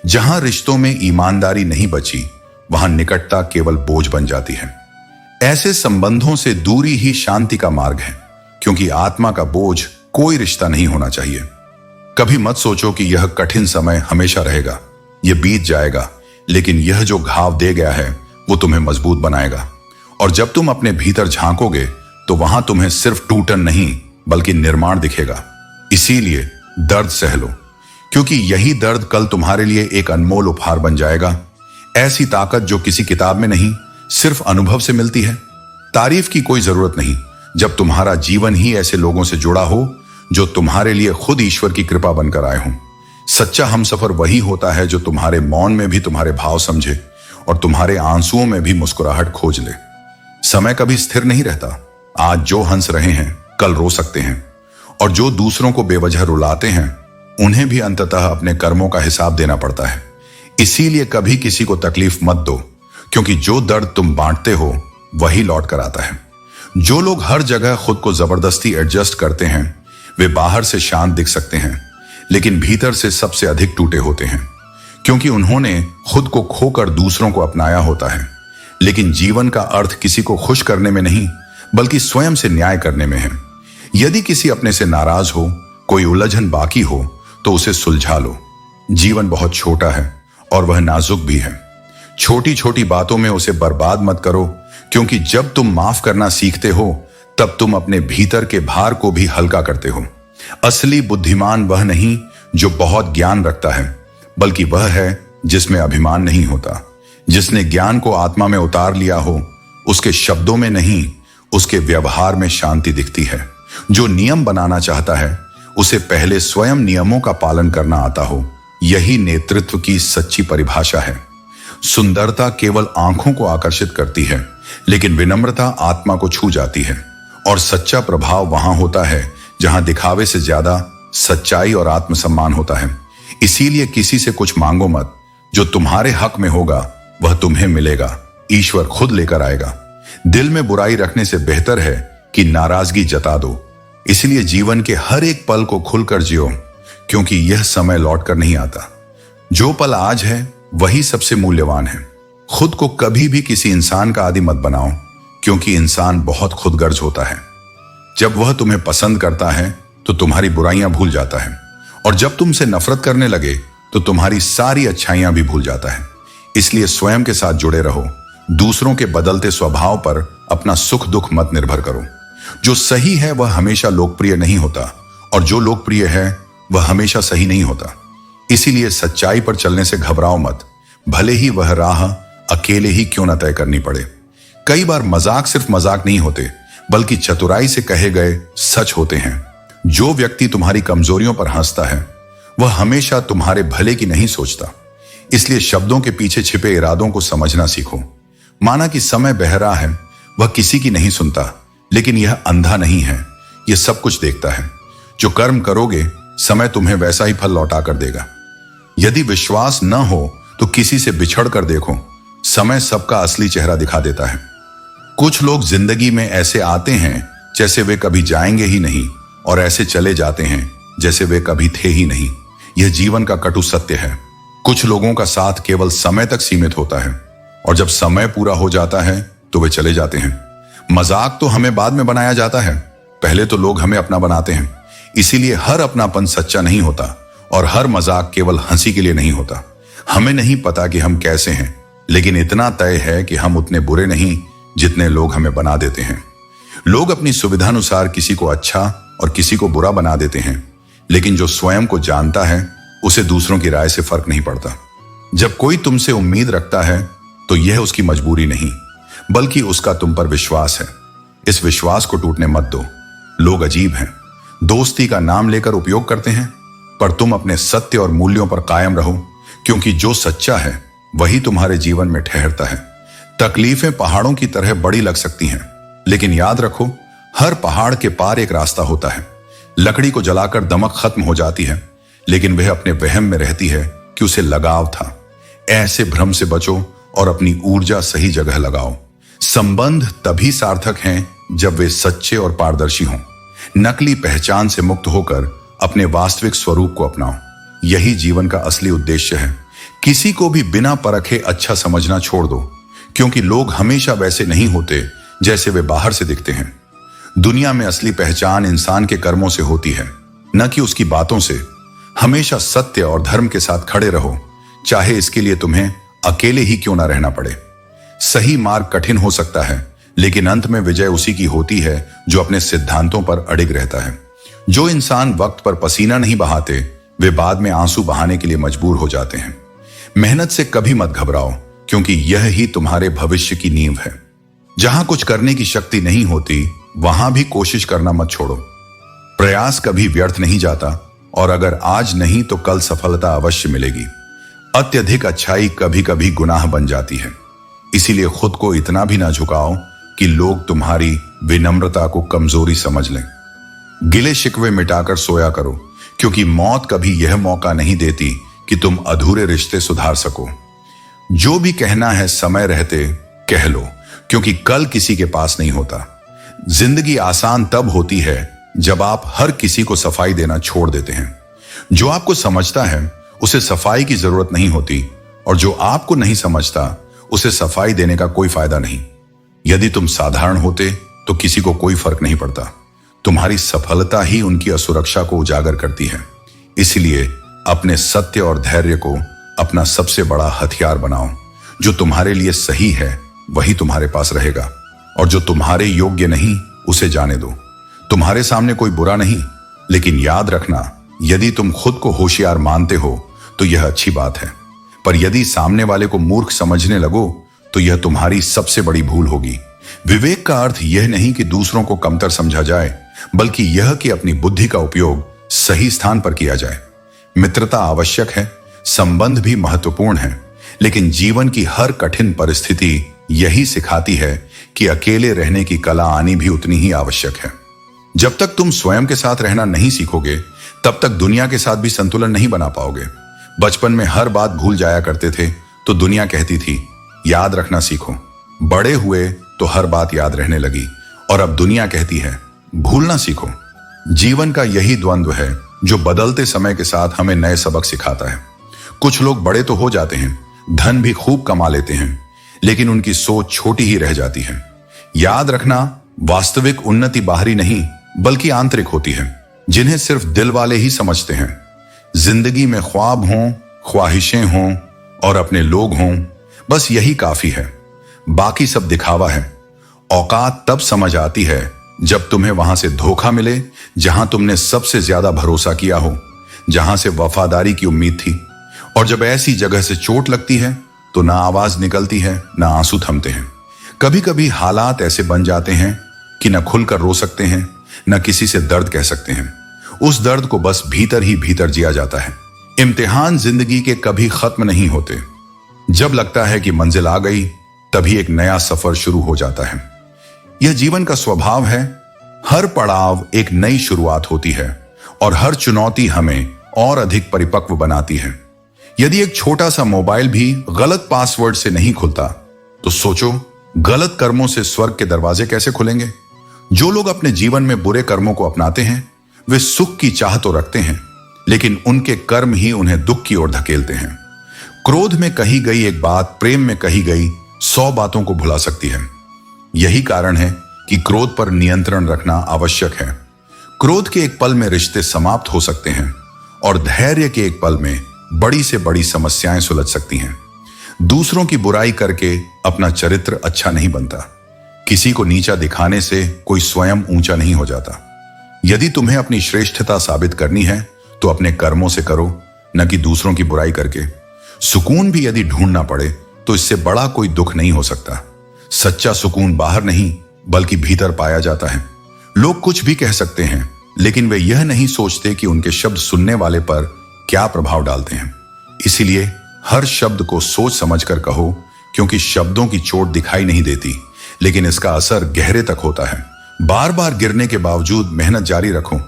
जहां रिश्तों में ईमानदारी नहीं बची, वहां निकटता केवल बोझ बन जाती है। ऐसे संबंधों से दूरी ही शांति का मार्ग है, क्योंकि आत्मा का बोझ कोई रिश्ता नहीं होना चाहिए। कभी मत सोचो कि यह कठिन समय हमेशा रहेगा, यह बीत जाएगा, लेकिन यह जो घाव दे गया है वो तुम्हें मजबूत बनाएगा। और जब तुम अपने भीतर झांकोगे तो वहां तुम्हें सिर्फ टूटन नहीं बल्कि निर्माण दिखेगा। इसीलिए दर्द सह लो, क्योंकि यही दर्द कल तुम्हारे लिए एक अनमोल उपहार बन जाएगा। ऐसी ताकत जो किसी किताब में नहीं, सिर्फ अनुभव से मिलती है। तारीफ की कोई जरूरत नहीं, जब तुम्हारा जीवन ही ऐसे लोगों से जुड़ा हो जो तुम्हारे लिए खुद ईश्वर की कृपा बनकर आए हों। सच्चा हमसफर वही होता है जो तुम्हारे मौन में भी तुम्हारे भाव समझे और तुम्हारे आंसुओं में भी मुस्कुराहट खोज ले। समय कभी स्थिर नहीं रहता। आज जो हंस रहे हैं कल रो सकते हैं, और जो दूसरों को बेवजह रुलाते हैं उन्हें भी अंततः अपने कर्मों का हिसाब देना पड़ता है। इसीलिए कभी किसी को तकलीफ मत दो, क्योंकि जो दर्द तुम बांटते हो वही लौट कर आता है। जो लोग हर जगह खुद को जबरदस्ती एडजस्ट करते हैं वे बाहर से शांत दिख सकते हैं, लेकिन भीतर से सबसे अधिक टूटे होते हैं, क्योंकि उन्होंने खुद को खोकर दूसरों को अपनाया होता है। लेकिन जीवन का अर्थ किसी को खुश करने में नहीं बल्कि स्वयं से न्याय करने में है। यदि किसी अपने से नाराज हो, कोई उलझन बाकी हो, तो उसे सुलझा लो। जीवन बहुत छोटा है और वह नाजुक भी है। छोटी छोटी बातों में उसे बर्बाद मत करो, क्योंकि जब तुम माफ करना सीखते हो तब तुम अपने भीतर के भार को भी हल्का करते हो। असली बुद्धिमान वह नहीं जो बहुत ज्ञान रखता है, बल्कि वह है जिसमें अभिमान नहीं होता। जिसने ज्ञान को आत्मा में उतार लिया हो, उसके शब्दों में नहीं उसके व्यवहार में शांति दिखती है। जो नियम बनाना चाहता है उसे पहले स्वयं नियमों का पालन करना आता हो। यही नेतृत्व की सच्ची परिभाषा है। सुंदरता केवल आंखों को आकर्षित करती है, लेकिन विनम्रता आत्मा को छू जाती है। और सच्चा प्रभाव वहां होता है जहां दिखावे से ज्यादा सच्चाई और आत्मसम्मान होता है। इसीलिए किसी से कुछ मांगो मत। जो तुम्हारे हक में होगा वह तुम्हें मिलेगा, ईश्वर खुद लेकर आएगा। दिल में बुराई रखने से बेहतर है कि नाराजगी जता दो। इसलिए जीवन के हर एक पल को खुलकर जियो, क्योंकि यह समय लौट कर नहीं आता। जो पल आज है वही सबसे मूल्यवान है। खुद को कभी भी किसी इंसान का आदी मत बनाओ, क्योंकि इंसान बहुत खुदगर्ज होता है। जब वह तुम्हें पसंद करता है तो तुम्हारी बुराइयां भूल जाता है, और जब तुमसे नफरत करने लगे तो तुम्हारी सारी अच्छाइयां भी भूल जाता है। इसलिए स्वयं के साथ जुड़े रहो। दूसरों के बदलते स्वभाव पर अपना सुख दुख मत निर्भर करो। जो सही है वह हमेशा लोकप्रिय नहीं होता, और जो लोकप्रिय है वह हमेशा सही नहीं होता। इसीलिए सच्चाई पर चलने से घबराओ मत, भले ही वह राह अकेले ही क्यों न तय करनी पड़े। कई बार मजाक सिर्फ मजाक नहीं होते, बल्कि चतुराई से कहे गए सच होते हैं। जो व्यक्ति तुम्हारी कमजोरियों पर हंसता है वह हमेशा तुम्हारे भले की नहीं सोचता। इसलिए शब्दों के पीछे छिपे इरादों को समझना सीखो। माना कि समय बहरा है, वह किसी की नहीं सुनता, लेकिन यह अंधा नहीं है, यह सब कुछ देखता है। जो कर्म करोगे समय तुम्हें वैसा ही फल लौटा कर देगा। यदि विश्वास न हो तो किसी से बिछड़ कर देखो, समय सबका असली चेहरा दिखा देता है। कुछ लोग जिंदगी में ऐसे आते हैं जैसे वे कभी जाएंगे ही नहीं, और ऐसे चले जाते हैं जैसे वे कभी थे ही नहीं। यह जीवन का कटु सत्य है। कुछ लोगों का साथ केवल समय तक सीमित होता है, और जब समय पूरा हो जाता है तो वे चले जाते हैं। मजाक तो हमें बाद में बनाया जाता है, पहले तो लोग हमें अपना बनाते हैं। इसीलिए हर अपनापन सच्चा नहीं होता, और हर मजाक केवल हंसी के लिए नहीं होता। हमें नहीं पता कि हम कैसे हैं, लेकिन इतना तय है कि हम उतने बुरे नहीं जितने लोग हमें बना देते हैं। लोग अपनी सुविधानुसार किसी को अच्छा और किसी को बुरा बना देते हैं, लेकिन जो स्वयं को जानता है उसे दूसरों की राय से फर्क नहीं पड़ता। जब कोई तुमसे उम्मीद रखता है तो यह उसकी मजबूरी नहीं, बल्कि उसका तुम पर विश्वास है। इस विश्वास को टूटने मत दो। लोग अजीब हैं, दोस्ती का नाम लेकर उपयोग करते हैं, पर तुम अपने सत्य और मूल्यों पर कायम रहो, क्योंकि जो सच्चा है वही तुम्हारे जीवन में ठहरता है। तकलीफें पहाड़ों की तरह बड़ी लग सकती हैं, लेकिन याद रखो हर पहाड़ के पार एक रास्ता होता है। लकड़ी को जलाकर दमक खत्म हो जाती है, लेकिन वह अपने वहम में रहती है कि उसे लगाव था। ऐसे भ्रम से बचो और अपनी ऊर्जा सही जगह लगाओ। संबंध तभी सार्थक हैं जब वे सच्चे और पारदर्शी हों। नकली पहचान से मुक्त होकर अपने वास्तविक स्वरूप को अपनाओ। यही जीवन का असली उद्देश्य है। किसी को भी बिना परखे अच्छा समझना छोड़ दो, क्योंकि लोग हमेशा वैसे नहीं होते जैसे वे बाहर से दिखते हैं। दुनिया में असली पहचान इंसान के कर्मों से होती है, न कि उसकी बातों से। हमेशा सत्य और धर्म के साथ खड़े रहो, चाहे इसके लिए तुम्हें अकेले ही क्यों ना रहना पड़े। सही मार्ग कठिन हो सकता है, लेकिन अंत में विजय उसी की होती है जो अपने सिद्धांतों पर अडिग रहता है। जो इंसान वक्त पर पसीना नहीं बहाते, वे बाद में आंसू बहाने के लिए मजबूर हो जाते हैं। मेहनत से कभी मत घबराओ, क्योंकि यह ही तुम्हारे भविष्य की नींव है। जहां कुछ करने की शक्ति नहीं होती, वहां भी कोशिश करना मत छोड़ो। प्रयास कभी व्यर्थ नहीं जाता, और अगर आज नहीं तो कल सफलता अवश्य मिलेगी। अत्यधिक अच्छाई कभी कभी गुनाह बन जाती है, इसीलिए खुद को इतना भी ना झुकाओ कि लोग तुम्हारी विनम्रता को कमजोरी समझ लें। गिले शिकवे मिटाकर सोया करो, क्योंकि मौत कभी यह मौका नहीं देती कि तुम अधूरे रिश्ते सुधार सको। जो भी कहना है समय रहते कह लो, क्योंकि कल किसी के पास नहीं होता। जिंदगी आसान तब होती है जब आप हर किसी को सफाई देना छोड़ देते हैं। जो आपको समझता है उसे सफाई की जरूरत नहीं होती, और जो आपको नहीं समझता उसे सफाई देने का कोई फायदा नहीं। यदि तुम साधारण होते तो किसी को कोई फर्क नहीं पड़ता। तुम्हारी सफलता ही उनकी असुरक्षा को उजागर करती है। इसलिए अपने सत्य और धैर्य को अपना सबसे बड़ा हथियार बनाओ। जो तुम्हारे लिए सही है वही तुम्हारे पास रहेगा, और जो तुम्हारे योग्य नहीं उसे जाने दो। तुम्हारे सामने कोई बुरा नहीं, लेकिन याद रखना, यदि तुम खुद को होशियार मानते हो तो यह अच्छी बात है, पर यदि सामने वाले को मूर्ख समझने लगो तो यह तुम्हारी सबसे बड़ी भूल होगी। विवेक का अर्थ यह नहीं कि दूसरों को कमतर समझा जाए, बल्कि यह कि अपनी बुद्धि का उपयोग सही स्थान पर किया जाए। मित्रता आवश्यक है, संबंध भी महत्वपूर्ण है, लेकिन जीवन की हर कठिन परिस्थिति यही सिखाती है कि अकेले रहने की कला आनी भी उतनी ही आवश्यक है। जब तक तुम स्वयं के साथ रहना नहीं सीखोगे, तब तक दुनिया के साथ भी संतुलन नहीं बना पाओगे। बचपन में हर बात भूल जाया करते थे तो दुनिया कहती थी याद रखना सीखो। बड़े हुए तो हर बात याद रहने लगी, और अब दुनिया कहती है भूलना सीखो। जीवन का यही द्वंद्व है जो बदलते समय के साथ हमें नए सबक सिखाता है। कुछ लोग बड़े तो हो जाते हैं, धन भी खूब कमा लेते हैं, लेकिन उनकी सोच छोटी ही रह जाती है। याद रखना, वास्तविक उन्नति बाहरी नहीं बल्कि आंतरिक होती है, जिन्हें सिर्फ दिल वाले ही समझते हैं। जिंदगी में ख्वाब हों, ख्वाहिशें हों और अपने लोग हों, बस यही काफी है। बाकी सब दिखावा है। औकात तब समझ आती है जब तुम्हें वहां से धोखा मिले जहां तुमने सबसे ज्यादा भरोसा किया हो, जहां से वफादारी की उम्मीद थी। और जब ऐसी जगह से चोट लगती है तो ना आवाज निकलती है, ना आंसू थमते हैं। कभी कभी हालात ऐसे बन जाते हैं कि न खुलकर रो सकते हैं, न किसी से दर्द कह सकते हैं। उस दर्द को बस भीतर ही भीतर जिया जाता है। इम्तिहान जिंदगी के कभी खत्म नहीं होते। जब लगता है कि मंजिल आ गई, तभी एक नया सफर शुरू हो जाता है। यह जीवन का स्वभाव है। हर पड़ाव एक नई शुरुआत होती है, और हर चुनौती हमें और अधिक परिपक्व बनाती है। यदि एक छोटा सा मोबाइल भी गलत पासवर्ड से नहीं खुलता, तो सोचो गलत कर्मों से स्वर्ग के दरवाजे कैसे खुलेंगे। जो लोग अपने जीवन में बुरे कर्मों को अपनाते हैं, वे सुख की चाह तो रखते हैं, लेकिन उनके कर्म ही उन्हें दुख की ओर धकेलते हैं। क्रोध में कही गई एक बात प्रेम में कही गई 100 बातों को भुला सकती है। यही कारण है कि क्रोध पर नियंत्रण रखना आवश्यक है। क्रोध के एक पल में रिश्ते समाप्त हो सकते हैं, और धैर्य के एक पल में बड़ी से बड़ी समस्याएं सुलझ सकती हैं। दूसरों की बुराई करके अपना चरित्र अच्छा नहीं बनता। किसी को नीचा दिखाने से कोई स्वयं ऊंचा नहीं हो जाता। यदि तुम्हें अपनी श्रेष्ठता साबित करनी है तो अपने कर्मों से करो, न कि दूसरों की बुराई करके। सुकून भी यदि ढूंढना पड़े तो इससे बड़ा कोई दुख नहीं हो सकता। सच्चा सुकून बाहर नहीं बल्कि भीतर पाया जाता है। लोग कुछ भी कह सकते हैं, लेकिन वे यह नहीं सोचते कि उनके शब्द सुनने वाले पर क्या प्रभाव डालते हैं। इसीलिए हर शब्द को सोच समझकर कहो, क्योंकि शब्दों की चोट दिखाई नहीं देती, लेकिन इसका असर गहरे तक होता है। बार बार गिरने के बावजूद मेहनत जारी रखो।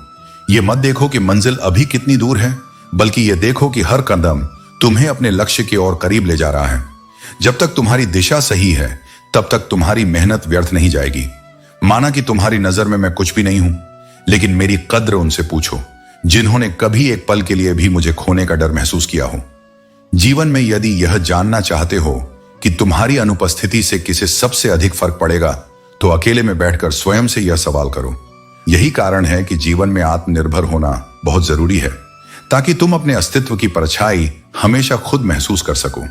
ये मत देखो कि मंजिल अभी कितनी दूर है, बल्कि ये देखो कि हर कदम तुम्हें अपने लक्ष्य की ओर करीब ले जा रहा है। जब तक तुम्हारी दिशा सही है, तब तक तुम्हारी मेहनत व्यर्थ नहीं जाएगी। माना कि तुम्हारी नजर में मैं कुछ भी नहीं हूं, लेकिन मेरी कद्र उनसे पूछो जिन्होंने कभी एक पल के लिए भी मुझे खोने का डर महसूस किया हो। जीवन में यदि यह जानना चाहते हो कि तुम्हारी अनुपस्थिति से किसे सबसे अधिक फर्क पड़ेगा, तो अकेले में बैठकर स्वयं से यह सवाल करो। यही कारण है कि जीवन में आत्मनिर्भर होना बहुत जरूरी है, ताकि तुम अपने अस्तित्व की परछाई हमेशा खुद महसूस कर सको।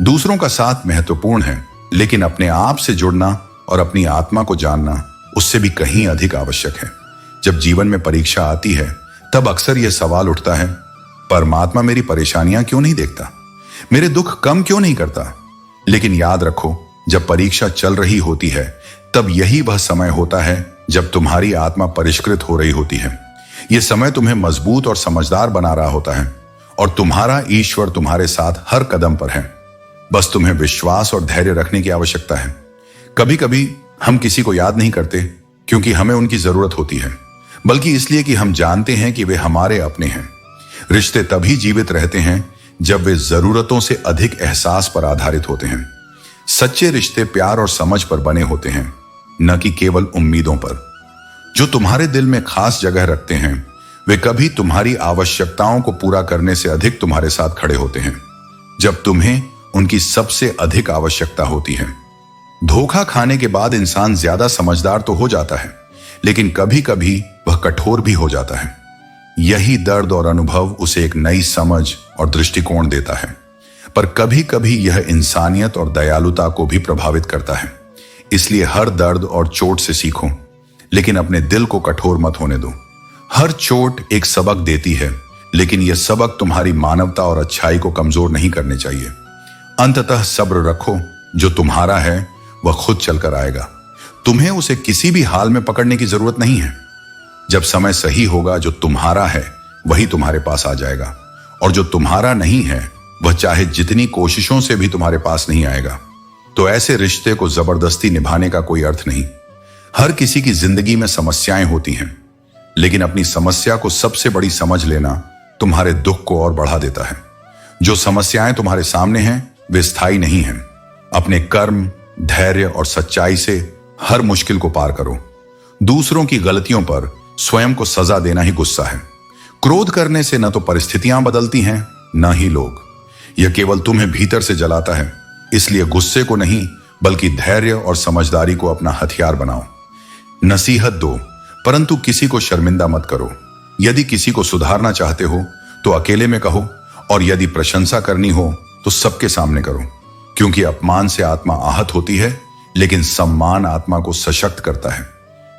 दूसरों का साथ महत्वपूर्ण है, लेकिन अपने आप से जुड़ना और अपनी आत्मा को जानना उससे भी कहीं अधिक आवश्यक है। जब जीवन में परीक्षा आती है, तब अक्सर यह सवाल उठता है, परमात्मा मेरी परेशानियां क्यों नहीं देखता, मेरे दुख कम क्यों नहीं करता। लेकिन याद रखो, जब परीक्षा चल रही होती है, तब यही वह समय होता है जब तुम्हारी आत्मा परिष्कृत हो रही होती है। यह समय तुम्हें मजबूत और समझदार बना रहा होता है, और तुम्हारा ईश्वर तुम्हारे साथ हर कदम पर है। बस तुम्हें विश्वास और धैर्य रखने की आवश्यकता है। कभी कभी हम किसी को याद नहीं करते क्योंकि हमें उनकी जरूरत होती है, बल्कि इसलिए कि हम जानते हैं कि वे हमारे अपने हैं। रिश्ते तभी जीवित रहते हैं जब वे जरूरतों से अधिक एहसास पर आधारित होते हैं। सच्चे रिश्ते प्यार और समझ पर बने होते हैं, न कि केवल उम्मीदों पर। जो तुम्हारे दिल में खास जगह रखते हैं, वे कभी तुम्हारी आवश्यकताओं को पूरा करने से अधिक तुम्हारे साथ खड़े होते हैं जब तुम्हें उनकी सबसे अधिक आवश्यकता होती है। धोखा खाने के बाद इंसान ज्यादा समझदार तो हो जाता है, लेकिन कभी कभी वह कठोर भी हो जाता है। यही दर्द और अनुभव उसे एक नई समझ और दृष्टिकोण देता है, पर कभी कभी यह इंसानियत और दयालुता को भी प्रभावित करता है। इसलिए हर दर्द और चोट से सीखो, लेकिन अपने दिल को कठोर मत होने दो। हर चोट एक सबक देती है, लेकिन यह सबक तुम्हारी मानवता और अच्छाई को कमजोर नहीं करने चाहिए। अंततः सब्र रखो, जो तुम्हारा है वह खुद चलकर आएगा। तुम्हें उसे किसी भी हाल में पकड़ने की जरूरत नहीं है। जब समय सही होगा, जो तुम्हारा है वही तुम्हारे पास आ जाएगा, और जो तुम्हारा नहीं है वह चाहे जितनी कोशिशों से भी तुम्हारे पास नहीं आएगा। तो ऐसे रिश्ते को जबरदस्ती निभाने का कोई अर्थ नहीं। हर किसी की जिंदगी में समस्याएं होती हैं, लेकिन अपनी समस्या को सबसे बड़ी समझ लेना तुम्हारे दुख को और बढ़ा देता है। जो समस्याएं तुम्हारे सामने हैं वे स्थायी नहीं हैं। अपने कर्म, धैर्य और सच्चाई से हर मुश्किल को पार करो। दूसरों की गलतियों पर स्वयं को सजा देना ही गुस्सा है। क्रोध करने से न तो परिस्थितियां बदलती हैं, न ही लोग। यह केवल तुम्हें भीतर से जलाता है। इसलिए गुस्से को नहीं, बल्कि धैर्य और समझदारी को अपना हथियार बनाओ। नसीहत दो, परंतु किसी को शर्मिंदा मत करो। यदि किसी को सुधारना चाहते हो तो अकेले में कहो, और यदि प्रशंसा करनी हो तो सबके सामने करो। क्योंकि अपमान से आत्मा आहत होती है, लेकिन सम्मान आत्मा को सशक्त करता है।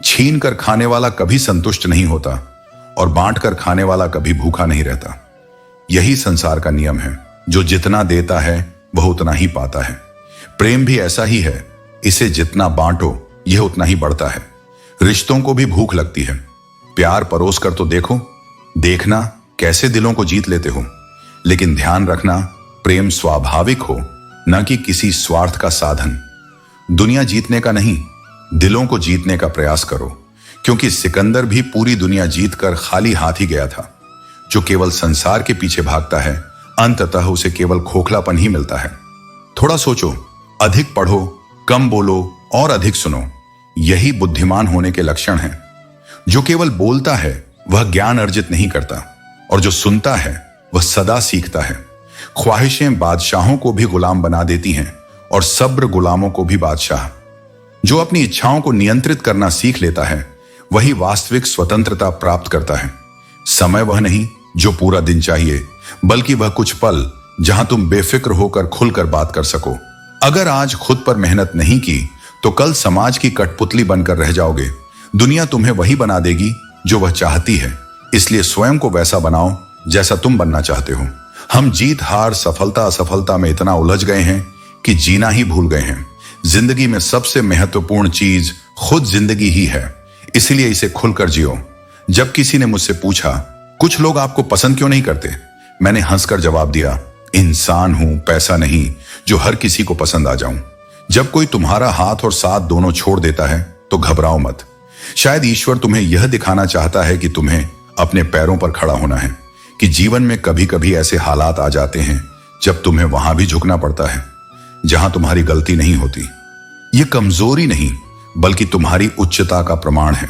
छीन कर खाने वाला कभी संतुष्ट नहीं होता, और बांट कर खाने वाला कभी भूखा नहीं रहता। यही संसार का नियम है। जो जितना देता है वह उतना ही पाता है। प्रेम भी ऐसा ही है। इसे जितना बांटो यह उतना ही बढ़ता है। रिश्तों को भी भूख लगती है। प्यार परोस कर तो देखो, देखना कैसे दिलों को जीत लेते हो। लेकिन ध्यान रखना, प्रेम स्वाभाविक हो, न कि किसी स्वार्थ का साधन। दुनिया जीतने का नहीं, दिलों को जीतने का प्रयास करो, क्योंकि सिकंदर भी पूरी दुनिया जीतकर खाली हाथ ही गया था। जो केवल संसार के पीछे भागता है, अंततः उसे केवल खोखलापन ही मिलता है। थोड़ा सोचो, अधिक पढ़ो, कम बोलो और अधिक सुनो। यही बुद्धिमान होने के लक्षण हैं। जो केवल बोलता है वह ज्ञान अर्जित नहीं करता, और जो सुनता है वह सदा सीखता है। ख्वाहिशें बादशाहों को भी गुलाम बना देती हैं, और सब्र गुलामों को भी बादशाह। जो अपनी इच्छाओं को नियंत्रित करना सीख लेता है, वही वास्तविक स्वतंत्रता प्राप्त करता है। समय वह नहीं जो पूरा दिन चाहिए, बल्कि वह कुछ पल जहां तुम बेफिक्र होकर खुलकर बात कर सको। अगर आज खुद पर मेहनत नहीं की तो कल समाज की कठपुतली बनकर रह जाओगे। दुनिया तुम्हें वही बना देगी जो वह चाहती है। इसलिए स्वयं को वैसा बनाओ जैसा तुम बनना चाहते हो। हम जीत हार, सफलता असफलता में इतना उलझ गए हैं कि जीना ही भूल गए हैं। जिंदगी में सबसे महत्वपूर्ण चीज खुद जिंदगी ही है, इसलिए इसे खुलकर जियो। जब किसी ने मुझसे पूछा, कुछ लोग आपको पसंद क्यों नहीं करते, मैंने हंसकर जवाब दिया, इंसान हूं, पैसा नहीं जो हर किसी को पसंद आ जाऊं। जब कोई तुम्हारा हाथ और साथ दोनों छोड़ देता है तो घबराओ मत। शायद ईश्वर तुम्हें यह दिखाना चाहता है कि तुम्हें अपने पैरों पर खड़ा होना है, कि जीवन में कभी कभी ऐसे हालात आ जाते हैं जब तुम्हें वहां भी झुकना पड़ता है जहां तुम्हारी गलती नहीं होती। यह कमजोरी नहीं, बल्कि तुम्हारी उच्चता का प्रमाण है।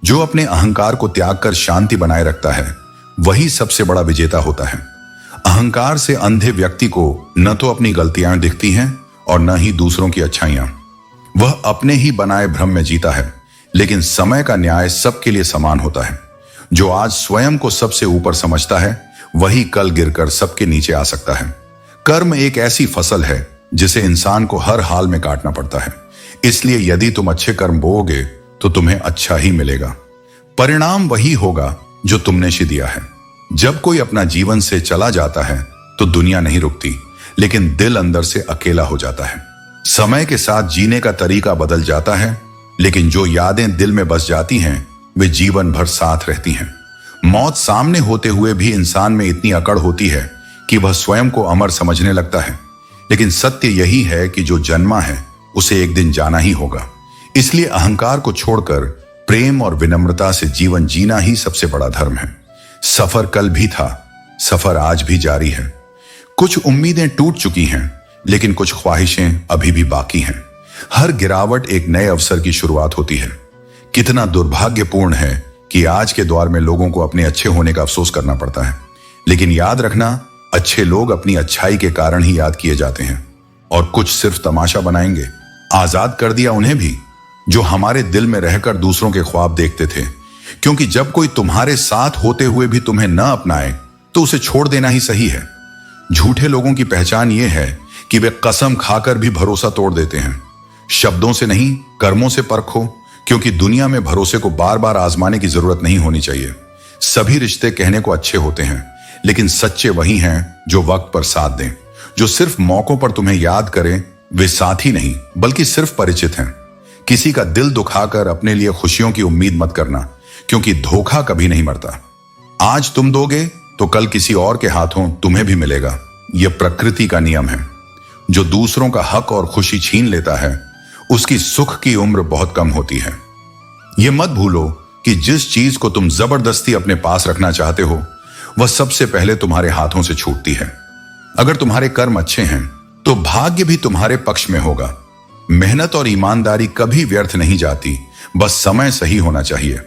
जो अपने अहंकार को त्याग कर शांति बनाए रखता है, वही सबसे बड़ा विजेता होता है। अहंकार से अंधे व्यक्ति को न तो अपनी गलतियां दिखती हैं और न ही दूसरों की अच्छाइयां। वह अपने ही बनाए भ्रम में जीता है, लेकिन समय का न्याय सबके लिए समान होता है। जो आज स्वयं को सबसे ऊपर समझता है वही कल गिरकर सबके नीचे आ सकता है। कर्म एक ऐसी फसल है जिसे इंसान को हर हाल में काटना पड़ता है। इसलिए यदि तुम अच्छे कर्म बोओगे तो तुम्हें अच्छा ही मिलेगा। परिणाम वही होगा जो तुमने दिया है। जब कोई अपना जीवन से चला जाता है तो दुनिया नहीं रुकती, लेकिन दिल अंदर से अकेला हो जाता है। समय के साथ जीने का तरीका बदल जाता है, लेकिन जो यादें दिल में बस जाती हैं वे जीवन भर साथ रहती हैं। मौत सामने होते हुए भी इंसान में इतनी अकड़ होती है कि वह स्वयं को अमर समझने लगता है, लेकिन सत्य यही है कि जो जन्मा है उसे एक दिन जाना ही होगा। इसलिए अहंकार को छोड़कर प्रेम और विनम्रता से जीवन जीना ही सबसे बड़ा धर्म है। सफर कल भी था, सफर आज भी जारी है। कुछ उम्मीदें टूट चुकी हैं, लेकिन कुछ ख्वाहिशें अभी भी बाकी हैं। हर गिरावट एक नए अवसर की शुरुआत होती है। कितना दुर्भाग्यपूर्ण है कि आज के दौर में लोगों को अपने अच्छे होने का अफसोस करना पड़ता है, लेकिन याद रखना, अच्छे लोग अपनी अच्छाई के कारण ही याद किए जाते हैं और कुछ सिर्फ तमाशा बनाएंगे। आजाद कर दिया उन्हें भी जो हमारे दिल में रहकर दूसरों के ख्वाब देखते थे, क्योंकि जब कोई तुम्हारे साथ होते हुए भी तुम्हें न अपनाए तो उसे छोड़ देना ही सही है। झूठे लोगों की पहचान यह है कि वे कसम खाकर भी भरोसा तोड़ देते हैं। शब्दों से नहीं, कर्मों से परखो, क्योंकि दुनिया में भरोसे को बार बार आजमाने की जरूरत नहीं होनी चाहिए। सभी रिश्ते कहने को अच्छे होते हैं, लेकिन सच्चे वही हैं जो वक्त पर साथ दें। जो सिर्फ मौकों पर तुम्हें याद करें वे साथी नहीं बल्कि सिर्फ परिचित हैं। किसी का दिल दुखाकर अपने लिए खुशियों की उम्मीद मत करना, क्योंकि धोखा कभी नहीं मरता। आज तुम दोगे तो कल किसी और के हाथों तुम्हें भी मिलेगा। यह प्रकृति का नियम है। जो दूसरों का हक और खुशी छीन लेता है उसकी सुख की उम्र बहुत कम होती है। यह मत भूलो कि जिस चीज को तुम जबरदस्ती अपने पास रखना चाहते हो वह सबसे पहले तुम्हारे हाथों से छूटती है। अगर तुम्हारे कर्म अच्छे हैं तो भाग्य भी तुम्हारे पक्ष में होगा। मेहनत और ईमानदारी कभी व्यर्थ नहीं जाती, बस समय सही होना चाहिए।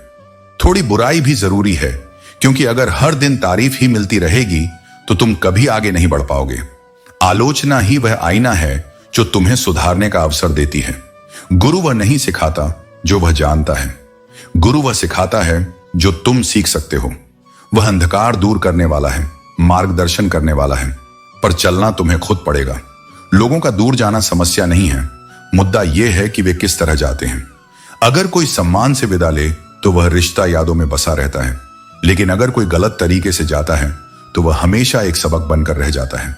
थोड़ी बुराई भी जरूरी है, क्योंकि अगर हर दिन तारीफ ही मिलती रहेगी तो तुम कभी आगे नहीं बढ़ पाओगे। आलोचना ही वह आईना है जो तुम्हें सुधारने का अवसर देती है। गुरु वह नहीं सिखाता जो वह जानता है, गुरु वह सिखाता है जो तुम सीख सकते हो। वह अंधकार दूर करने वाला है, मार्गदर्शन करने वाला है, पर चलना तुम्हें खुद पड़ेगा। लोगों का दूर जाना समस्या नहीं है, मुद्दा यह है कि वे किस तरह जाते हैं। अगर कोई सम्मान से विदा ले तो वह रिश्ता यादों में बसा रहता है, लेकिन अगर कोई गलत तरीके से जाता है तो वह हमेशा एक सबक बनकर रह जाता है।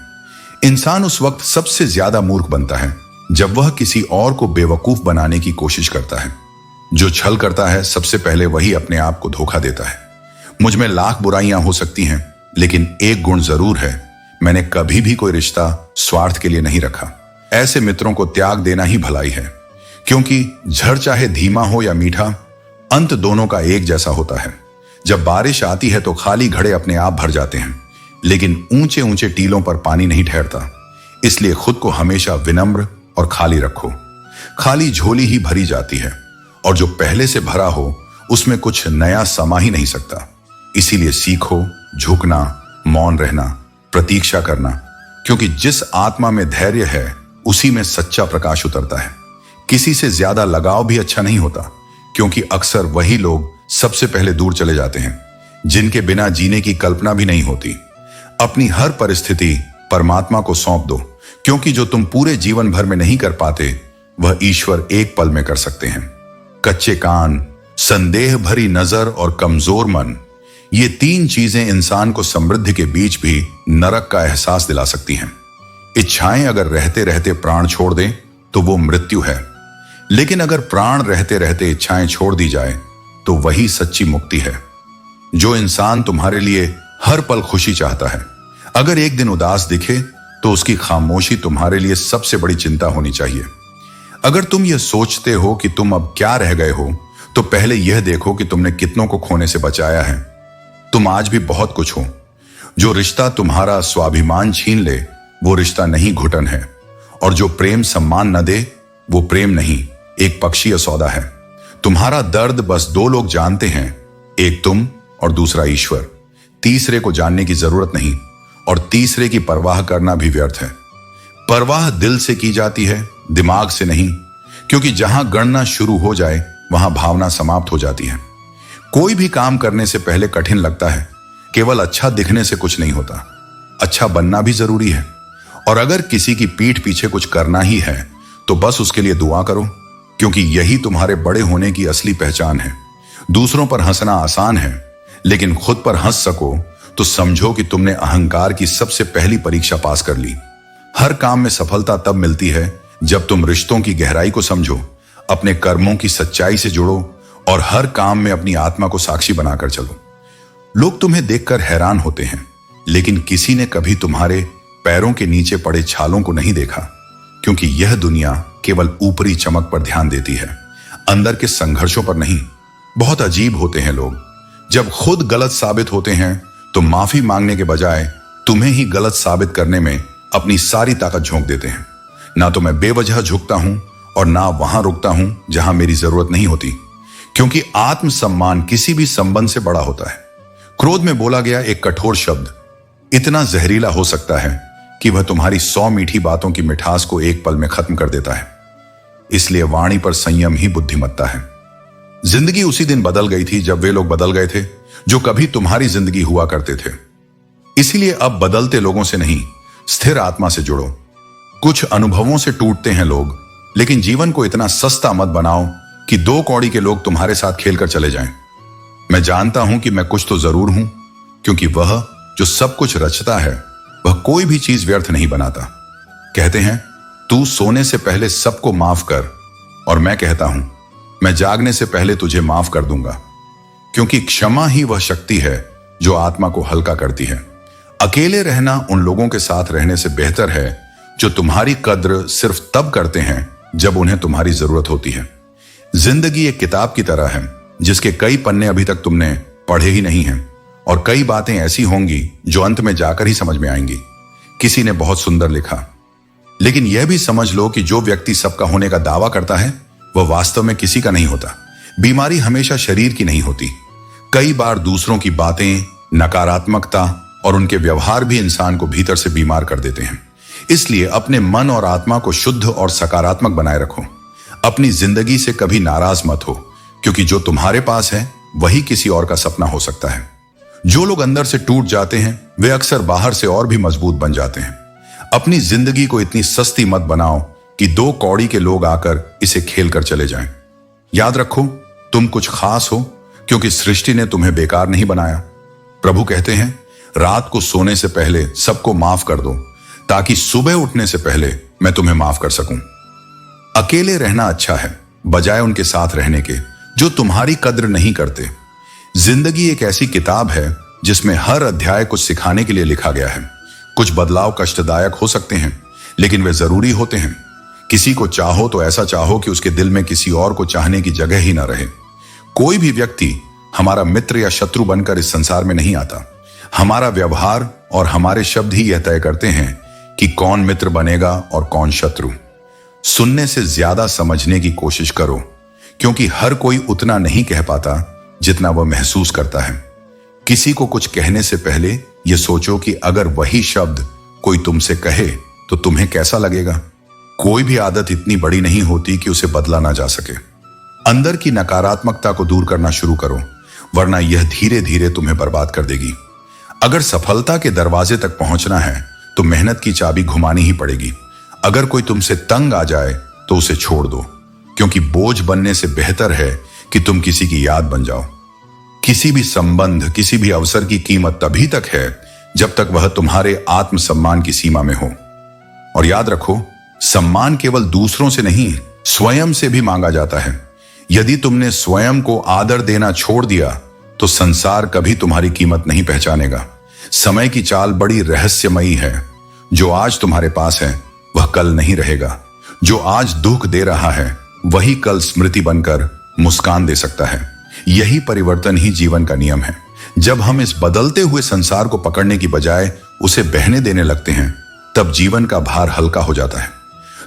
इंसान उस वक्त सबसे ज्यादा मूर्ख बनता है जब वह किसी और को बेवकूफ बनाने की कोशिश करता है। जो छल करता है सबसे पहले वही अपने आप को धोखा देता है। मुझ में लाख बुराइयां हो सकती हैं, लेकिन एक गुण जरूर है, मैंने कभी भी कोई रिश्ता स्वार्थ के लिए नहीं रखा। ऐसे मित्रों को त्याग देना ही भलाई है, क्योंकि झड़ चाहे धीमा हो या मीठा, अंत दोनों का एक जैसा होता है। जब बारिश आती है तो खाली घड़े अपने आप भर जाते हैं, लेकिन ऊंचे ऊंचे टीलों पर पानी नहीं ठहरता। इसलिए खुद को हमेशा विनम्र और खाली रखो। खाली झोली ही भरी जाती है, और जो पहले से भरा हो उसमें कुछ नया समा ही नहीं सकता। इसीलिए सीखो झुकना, मौन रहना, प्रतीक्षा करना, क्योंकि जिस आत्मा में धैर्य है उसी में सच्चा प्रकाश उतरता है। किसी से ज्यादा लगाव भी अच्छा नहीं होता, क्योंकि अक्सर वही लोग सबसे पहले दूर चले जाते हैं जिनके बिना जीने की कल्पना भी नहीं होती। अपनी हर परिस्थिति परमात्मा को सौंप दो, क्योंकि जो तुम पूरे जीवन भर में नहीं कर पाते वह ईश्वर एक पल में कर सकते हैं। कच्चे कान, संदेह भरी नजर और कमजोर मन, ये तीन चीजें इंसान को समृद्धि के बीच भी नरक का एहसास दिला सकती हैं। इच्छाएं अगर रहते रहते प्राण छोड़ दें तो वो मृत्यु है, लेकिन अगर प्राण रहते रहते इच्छाएं छोड़ दी जाए तो वही सच्ची मुक्ति है। जो इंसान तुम्हारे लिए हर पल खुशी चाहता है, अगर एक दिन उदास दिखे तो उसकी खामोशी तुम्हारे लिए सबसे बड़ी चिंता होनी चाहिए। अगर तुम यह सोचते हो कि तुम अब क्या रह गए हो, तो पहले यह देखो कि तुमने कितनों को खोने से बचाया है। तुम आज भी बहुत कुछ हो। जो रिश्ता तुम्हारा स्वाभिमान छीन ले वो रिश्ता नहीं, घुटन है। और जो प्रेम सम्मान न दे वो प्रेम नहीं, एक पक्षीय सौदा है। तुम्हारा दर्द बस दो लोग जानते हैं, एक तुम और दूसरा ईश्वर। तीसरे को जानने की जरूरत नहीं। और तीसरे की परवाह करना भी व्यर्थ है। परवाह दिल से की जाती है, दिमाग से नहीं, क्योंकि जहां गणना शुरू हो जाए वहां भावना समाप्त हो जाती है। कोई भी काम करने से पहले कठिन लगता है। केवल अच्छा दिखने से कुछ नहीं होता, अच्छा बनना भी जरूरी है। और अगर किसी की पीठ पीछे कुछ करना ही है तो बस उसके लिए दुआ करो, क्योंकि यही तुम्हारे बड़े होने की असली पहचान है। दूसरों पर हंसना आसान है, लेकिन खुद पर हंस सको तो समझो कि तुमने अहंकार की सबसे पहली परीक्षा पास कर ली। हर काम में सफलता तब मिलती है जब तुम रिश्तों की गहराई को समझो, अपने कर्मों की सच्चाई से जुड़ो और हर काम में अपनी आत्मा को साक्षी बनाकर चलो। लोग तुम्हें देखकर हैरान होते हैं, लेकिन किसी ने कभी तुम्हारे पैरों के नीचे पड़े छालों को नहीं देखा, क्योंकि यह दुनिया केवल ऊपरी चमक पर ध्यान देती है, अंदर के संघर्षों पर नहीं। बहुत अजीब होते हैं लोग, जब खुद गलत साबित होते हैं तो माफी मांगने के बजाय तुम्हें ही गलत साबित करने में अपनी सारी ताकत झोंक देते हैं। ना तो मैं बेवजह झुकता हूं और ना वहां रुकता हूं जहां मेरी जरूरत नहीं होती, क्योंकि आत्मसम्मान किसी भी संबंध से बड़ा होता है। क्रोध में बोला गया एक कठोर शब्द इतना जहरीला हो सकता है कि वह तुम्हारी 100 मीठी बातों की मिठास को एक पल में खत्म कर देता है। इसलिए वाणी पर संयम ही बुद्धिमत्ता है। जिंदगी उसी दिन बदल गई थी जब वे लोग बदल गए थे जो कभी तुम्हारी जिंदगी हुआ करते थे। इसीलिए अब बदलते लोगों से नहीं, स्थिर आत्मा से जुड़ो। कुछ अनुभवों से टूटते हैं लोग, लेकिन जीवन को इतना सस्ता मत बनाओ कि 2 कौड़ी के लोग तुम्हारे साथ खेलकर चले जाएं। मैं जानता हूं कि मैं कुछ तो जरूर हूं, क्योंकि वह जो सब कुछ रचता है वह कोई भी चीज व्यर्थ नहीं बनाता। कहते हैं तू सोने से पहले सबको माफ कर, और मैं कहता हूं मैं जागने से पहले तुझे माफ कर दूंगा, क्योंकि क्षमा ही वह शक्ति है जो आत्मा को हल्का करती है। अकेले रहना उन लोगों के साथ रहने से बेहतर है जो तुम्हारी कद्र सिर्फ तब करते हैं जब उन्हें तुम्हारी जरूरत होती है। जिंदगी एक किताब की तरह है जिसके कई पन्ने अभी तक तुमने पढ़े ही नहीं हैं, और कई बातें ऐसी होंगी जो अंत में जाकर ही समझ में आएंगी। किसी ने बहुत सुंदर लिखा, लेकिन यह भी समझ लो कि जो व्यक्ति सबका होने का दावा करता है वह वास्तव में किसी का नहीं होता। बीमारी हमेशा शरीर की नहीं होती। कई बार दूसरों की बातें, नकारात्मकता और उनके व्यवहार भी इंसान को भीतर से बीमार कर देते हैं। इसलिए अपने मन और आत्मा को शुद्ध और सकारात्मक बनाए रखो। अपनी जिंदगी से कभी नाराज मत हो, क्योंकि जो तुम्हारे पास है वही किसी और का सपना हो सकता है। जो लोग अंदर से टूट जाते हैं वे अक्सर बाहर से और भी मजबूत बन जाते हैं। अपनी जिंदगी को इतनी सस्ती मत बनाओ कि 2 कौड़ी के लोग आकर इसे खेल कर चले जाएं। याद रखो तुम कुछ खास हो, क्योंकि सृष्टि ने तुम्हें बेकार नहीं बनाया। प्रभु कहते हैं रात को सोने से पहले सबको माफ कर दो, ताकि सुबह उठने से पहले मैं तुम्हें माफ कर सकूं। अकेले रहना अच्छा है बजाय उनके साथ रहने के जो तुम्हारी कद्र नहीं करते। जिंदगी एक ऐसी किताब है जिसमें हर अध्याय कुछ सिखाने के लिए लिखा गया है। कुछ बदलाव कष्टदायक हो सकते हैं, लेकिन वे जरूरी होते हैं। किसी को चाहो तो ऐसा चाहो कि उसके दिल में किसी और को चाहने की जगह ही ना रहे। कोई भी व्यक्ति हमारा मित्र या शत्रु बनकर इस संसार में नहीं आता। हमारा व्यवहार और हमारे शब्द ही यह तय करते हैं कि कौन मित्र बनेगा और कौन शत्रु। सुनने से ज्यादा समझने की कोशिश करो, क्योंकि हर कोई उतना नहीं कह पाता जितना वह महसूस करता है। किसी को कुछ कहने से पहले यह सोचो कि अगर वही शब्द कोई तुमसे कहे तो तुम्हें कैसा लगेगा। कोई भी आदत इतनी बड़ी नहीं होती कि उसे बदला ना जा सके। अंदर की नकारात्मकता को दूर करना शुरू करो, वरना यह धीरे धीरे तुम्हें बर्बाद कर देगी। अगर सफलता के दरवाजे तक पहुंचना है तो मेहनत की चाबी घुमानी ही पड़ेगी। अगर कोई तुमसे तंग आ जाए तो उसे छोड़ दो, क्योंकि बोझ बनने से बेहतर है कि तुम किसी की याद बन जाओ। किसी भी संबंध, किसी भी अवसर की कीमत तभी तक है जब तक वह तुम्हारे आत्मसम्मान की सीमा में हो। और याद रखो, सम्मान केवल दूसरों से नहीं, स्वयं से भी मांगा जाता है। यदि तुमने स्वयं को आदर देना छोड़ दिया तो संसार कभी तुम्हारी कीमत नहीं पहचानेगा। समय की चाल बड़ी रहस्यमयी है। जो आज तुम्हारे पास है वह कल नहीं रहेगा। जो आज दुख दे रहा है वही कल स्मृति बनकर मुस्कान दे सकता है। यही परिवर्तन ही जीवन का नियम है। जब हम इस बदलते हुए संसार को पकड़ने की बजाय उसे बहने देने लगते हैं, तब जीवन का भार हल्का हो जाता है।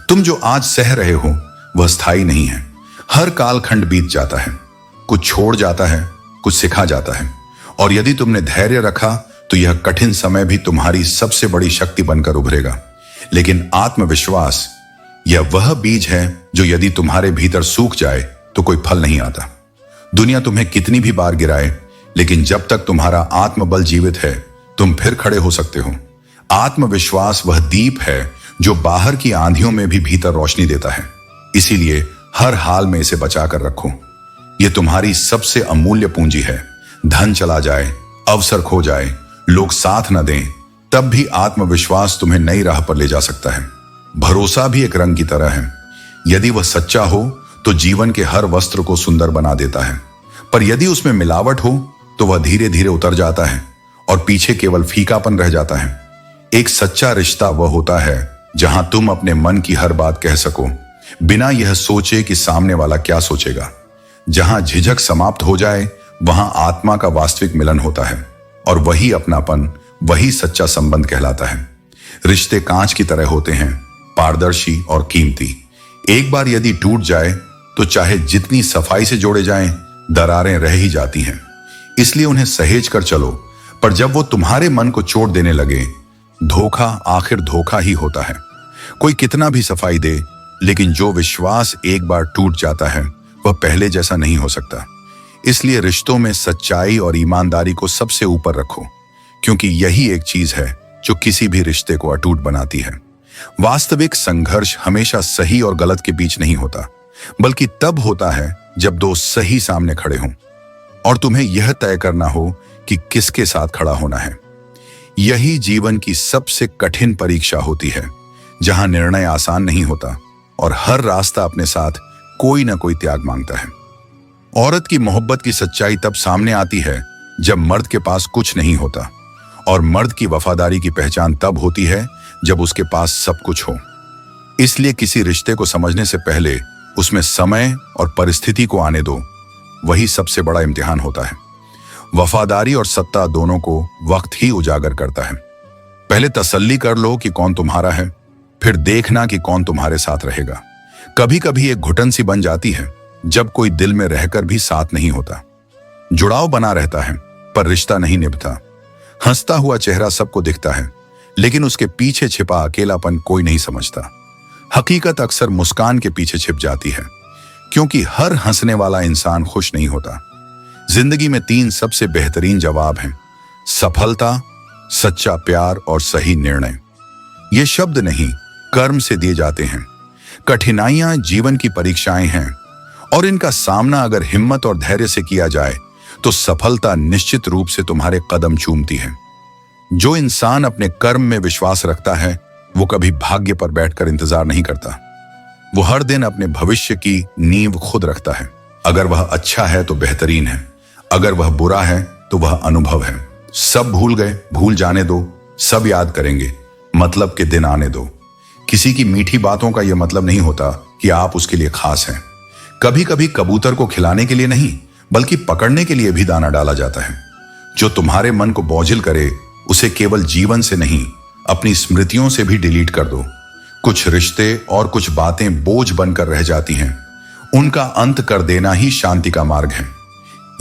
तुम जो आज सह रहे हो वह स्थायी नहीं है। हर कालखंड बीत जाता है, कुछ छोड़ जाता है, कुछ सिखा जाता है। और यदि तुमने धैर्य रखा तो यह कठिन समय भी तुम्हारी सबसे बड़ी शक्ति बनकर उभरेगा। लेकिन आत्मविश्वास यह वह बीज है जो यदि तुम्हारे भीतर सूख जाए तो कोई फल नहीं आता। दुनिया तुम्हें कितनी भी बार गिराए, लेकिन जब तक तुम्हारा आत्मबल जीवित है तुम फिर खड़े हो सकते हो। आत्मविश्वास वह दीप है जो बाहर की आंधियों में भी भीतर रोशनी देता है। इसीलिए हर हाल में इसे बचा कर रखो। यह तुम्हारी सबसे अमूल्य पूंजी है। धन चला जाए, अवसर खो जाए, लोग साथ न दें, तब भी आत्मविश्वास तुम्हें नई राह पर ले जा सकता है। भरोसा भी एक रंग की तरह है। यदि वह सच्चा हो तो जीवन के हर वस्त्र को सुंदर बना देता है, पर यदि उसमें मिलावट हो तो वह धीरे धीरे उतर जाता है और पीछे केवल फीकापन रह जाता है। एक सच्चा रिश्ता वह होता है जहां तुम अपने मन की हर बात कह सको, बिना यह सोचे कि सामने वाला क्या सोचेगा। जहां झिझक समाप्त हो जाए वहां आत्मा का वास्तविक मिलन होता है, और वही अपनापन, वही सच्चा संबंध कहलाता है। रिश्ते कांच की तरह होते हैं, पारदर्शी और कीमती। एक बार यदि टूट जाए तो चाहे जितनी सफाई से जोड़े जाएं, दरारें रह ही जाती हैं। इसलिए उन्हें सहेज कर चलो, पर जब वो तुम्हारे मन को चोट देने लगे, धोखा आखिर धोखा ही होता है। कोई कितना भी सफाई दे, लेकिन जो विश्वास एक बार टूट जाता है वह पहले जैसा नहीं हो सकता। इसलिए रिश्तों में सच्चाई और ईमानदारी को सबसे ऊपर रखो, क्योंकि यही एक चीज है जो किसी भी रिश्ते को अटूट बनाती है। वास्तविक संघर्ष हमेशा सही और गलत के बीच नहीं होता, बल्कि तब होता है जब दो सही सामने खड़े हों और तुम्हें यह तय करना हो कि किसके साथ खड़ा होना है। यही जीवन की सबसे कठिन परीक्षा होती है, जहां निर्णय आसान नहीं होता और हर रास्ता अपने साथ कोई ना कोई त्याग मांगता है। औरत की मोहब्बत की सच्चाई तब सामने आती है जब मर्द के पास कुछ नहीं होता, और मर्द की वफादारी की पहचान तब होती है जब उसके पास सब कुछ हो। इसलिए किसी रिश्ते को समझने से पहले उसमें समय और परिस्थिति को आने दो, वही सबसे बड़ा इम्तिहान होता है। वफादारी और सत्ता दोनों को वक्त ही उजागर करता है। पहले तसल्ली कर लो कि कौन तुम्हारा है, फिर देखना कि कौन तुम्हारे साथ रहेगा। कभी कभी एक घुटन सी बन जाती है जब कोई दिल में रहकर भी साथ नहीं होता। जुड़ाव बना रहता है पर रिश्ता नहीं निभता। हंसता हुआ चेहरा सबको दिखता है, लेकिन उसके पीछे छिपा अकेलापन कोई नहीं समझता। हकीकत अक्सर मुस्कान के पीछे छिप जाती है, क्योंकि हर हंसने वाला इंसान खुश नहीं होता। जिंदगी में 3 सबसे बेहतरीन जवाब हैं: सफलता, सच्चा प्यार और सही निर्णय। ये शब्द नहीं, कर्म से दिए जाते हैं। कठिनाइयां जीवन की परीक्षाएं हैं, और इनका सामना अगर हिम्मत और धैर्य से किया जाए तो सफलता निश्चित रूप से तुम्हारे कदम चूमती है। जो इंसान अपने कर्म में विश्वास रखता है वो कभी भाग्य पर बैठकर इंतजार नहीं करता। वो हर दिन अपने भविष्य की नींव खुद रखता है। अगर वह अच्छा है तो बेहतरीन है, अगर वह बुरा है तो वह अनुभव है। सब भूल गए, भूल जाने दो, सब याद करेंगे, मतलब के दिन आने दो। किसी की मीठी बातों का यह मतलब नहीं होता कि आप उसके लिए खास हैं। कभी कभी कबूतर को खिलाने के लिए नहीं, बल्कि पकड़ने के लिए भी दाना डाला जाता है। जो तुम्हारे मन को बोझिल करे उसे केवल जीवन से नहीं, अपनी स्मृतियों से भी डिलीट कर दो। कुछ रिश्ते और कुछ बातें बोझ बनकर रह जाती हैं, उनका अंत कर देना ही शांति का मार्ग है।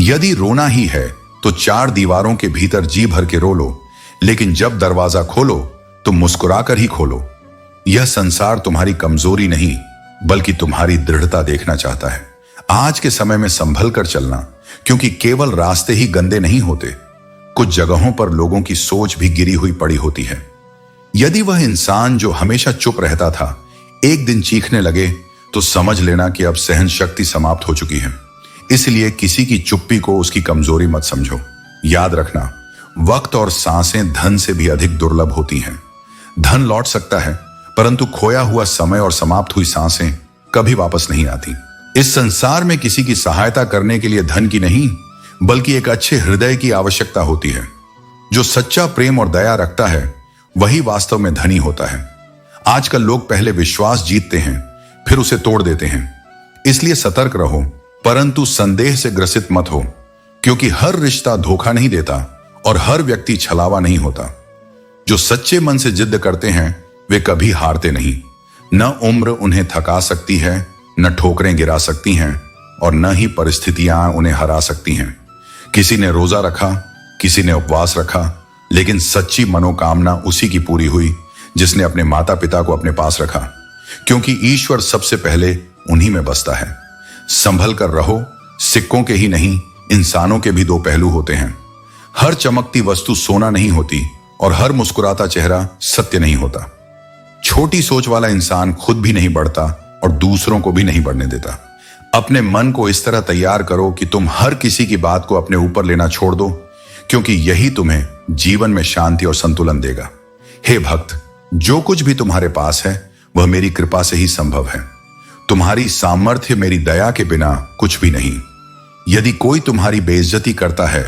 यदि रोना ही है तो 4 दीवारों के भीतर जी भर के रो लो, लेकिन जब दरवाजा खोलो तो मुस्कुराकर ही खोलो। यह संसार तुम्हारी कमजोरी नहीं, बल्कि तुम्हारी दृढ़ता देखना चाहता है। आज के समय में संभल कर चलना, क्योंकि केवल रास्ते ही गंदे नहीं होते, कुछ जगहों पर लोगों की सोच भी गिरी हुई पड़ी होती है। यदि वह इंसान जो हमेशा चुप रहता था एक दिन चीखने लगे तो समझ लेना कि अब सहन शक्ति समाप्त हो चुकी है। इसलिए किसी की चुप्पी को उसकी कमजोरी मत समझो। याद रखना, वक्त और सांसें धन से भी अधिक दुर्लभ होती हैं। धन लौट सकता है, परंतु खोया हुआ समय और समाप्त हुई सांसें कभी वापस नहीं आती। इस संसार में किसी की सहायता करने के लिए धन की नहीं, बल्कि एक अच्छे हृदय की आवश्यकता होती है। जो सच्चा प्रेम और दया रखता है वही वास्तव में धनी होता है। आजकल लोग पहले विश्वास जीतते हैं, फिर उसे तोड़ देते हैं। इसलिए सतर्क रहो, परंतु संदेह से ग्रसित मत हो, क्योंकि हर रिश्ता धोखा नहीं देता और हर व्यक्ति छलावा नहीं होता। जो सच्चे मन से जिद करते हैं वे कभी हारते नहीं। न उम्र उन्हें थका सकती है, न ठोकरें गिरा सकती हैं, और न ही परिस्थितियां उन्हें हरा सकती हैं। किसी ने रोजा रखा, किसी ने उपवास रखा, लेकिन सच्ची मनोकामना उसी की पूरी हुई जिसने अपने माता पिता को अपने पास रखा, क्योंकि ईश्वर सबसे पहले उन्हीं में बसता है। संभल कर रहो, सिक्कों के ही नहीं इंसानों के भी दो पहलू होते हैं। हर चमकती वस्तु सोना नहीं होती और हर मुस्कुराता चेहरा सत्य नहीं होता। छोटी सोच वाला इंसान खुद भी नहीं बढ़ता और दूसरों को भी नहीं बढ़ने देता। अपने मन को इस तरह तैयार करो कि तुम हर किसी की बात को अपने ऊपर लेना छोड़ दो, क्योंकि यही तुम्हें जीवन में शांति और संतुलन देगा। हे भक्त, जो कुछ भी तुम्हारे पास है वह मेरी कृपा से ही संभव है। तुम्हारी सामर्थ्य मेरी दया के बिना कुछ भी नहीं। यदि कोई तुम्हारी बेइज्जती करता है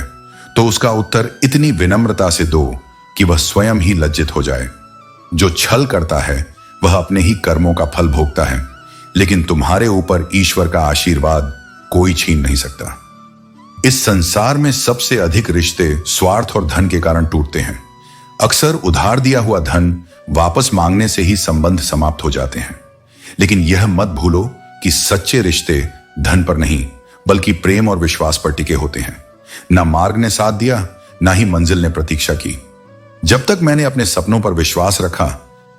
तो उसका उत्तर इतनी विनम्रता से दो कि वह स्वयं ही लज्जित हो जाए। जो छल करता है वह अपने ही कर्मों का फल भोगता है, लेकिन तुम्हारे ऊपर ईश्वर का आशीर्वाद कोई छीन नहीं सकता। इस संसार में सबसे अधिक रिश्ते स्वार्थ और धन के कारण टूटते हैं। अक्सर उधार दिया हुआ धन वापस मांगने से ही संबंध समाप्त हो जाते हैं। लेकिन यह मत भूलो कि सच्चे रिश्ते धन पर नहीं बल्कि प्रेम और विश्वास पर टिके होते हैं। ना मार्ग ने साथ दिया, ना ही मंजिल ने प्रतीक्षा की। जब तक मैंने अपने सपनों पर विश्वास रखा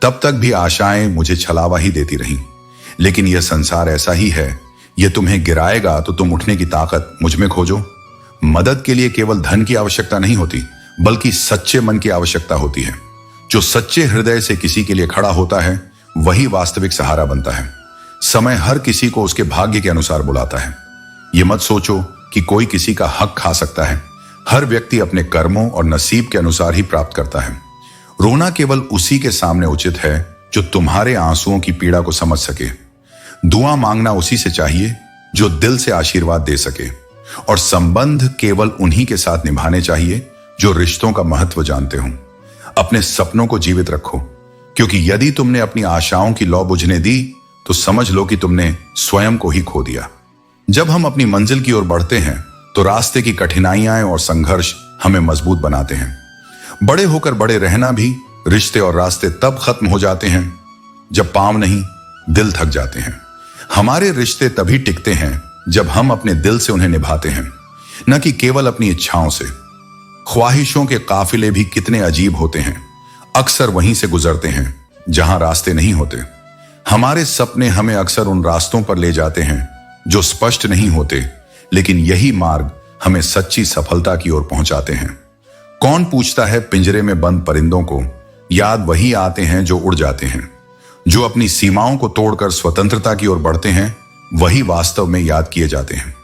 तब तक भी आशाएं मुझे छलावा ही देती रहीं। लेकिन यह संसार ऐसा ही है, यह तुम्हें गिराएगा तो तुम उठने की ताकत मुझ में खोजो। मदद के लिए केवल धन की आवश्यकता नहीं होती बल्कि सच्चे मन की आवश्यकता होती है। जो सच्चे हृदय से किसी के लिए खड़ा होता है वही वास्तविक सहारा बनता है। समय हर किसी को उसके भाग्य के अनुसार बुलाता है। यह मत सोचो कि कोई किसी का हक खा सकता है। हर व्यक्ति अपने कर्मों और नसीब के अनुसार ही प्राप्त करता है। रोना केवल उसी के सामने उचित है जो तुम्हारे आंसुओं की पीड़ा को समझ सके। दुआ मांगना उसी से चाहिए जो दिल से आशीर्वाद दे सके। और संबंध केवल उन्हीं के साथ निभाने चाहिए जो रिश्तों का महत्व जानते हों। अपने सपनों को जीवित रखो, क्योंकि यदि तुमने अपनी आशाओं की लौ बुझने दी तो समझ लो कि तुमने स्वयं को ही खो दिया। जब हम अपनी मंजिल की ओर बढ़ते हैं तो रास्ते की कठिनाइयां और संघर्ष हमें मजबूत बनाते हैं। बड़े होकर बड़े रहना भी रिश्ते और रास्ते तब खत्म हो जाते हैं जब पांव नहीं दिल थक जाते हैं। हमारे रिश्ते तभी टिकते हैं जब हम अपने दिल से उन्हें निभाते हैं, न कि केवल अपनी इच्छाओं से। ख्वाहिशों के काफिले भी कितने अजीब होते हैं, अक्सर वहीं से गुजरते हैं जहां रास्ते नहीं होते। हमारे सपने हमें अक्सर उन रास्तों पर ले जाते हैं जो स्पष्ट नहीं होते, लेकिन यही मार्ग हमें सच्ची सफलता की ओर पहुंचाते हैं। कौन पूछता है पिंजरे में बंद परिंदों को? याद वही आते हैं जो उड़ जाते हैं। जो अपनी सीमाओं को तोड़कर स्वतंत्रता की ओर बढ़ते हैं वही वास्तव में याद किए जाते हैं।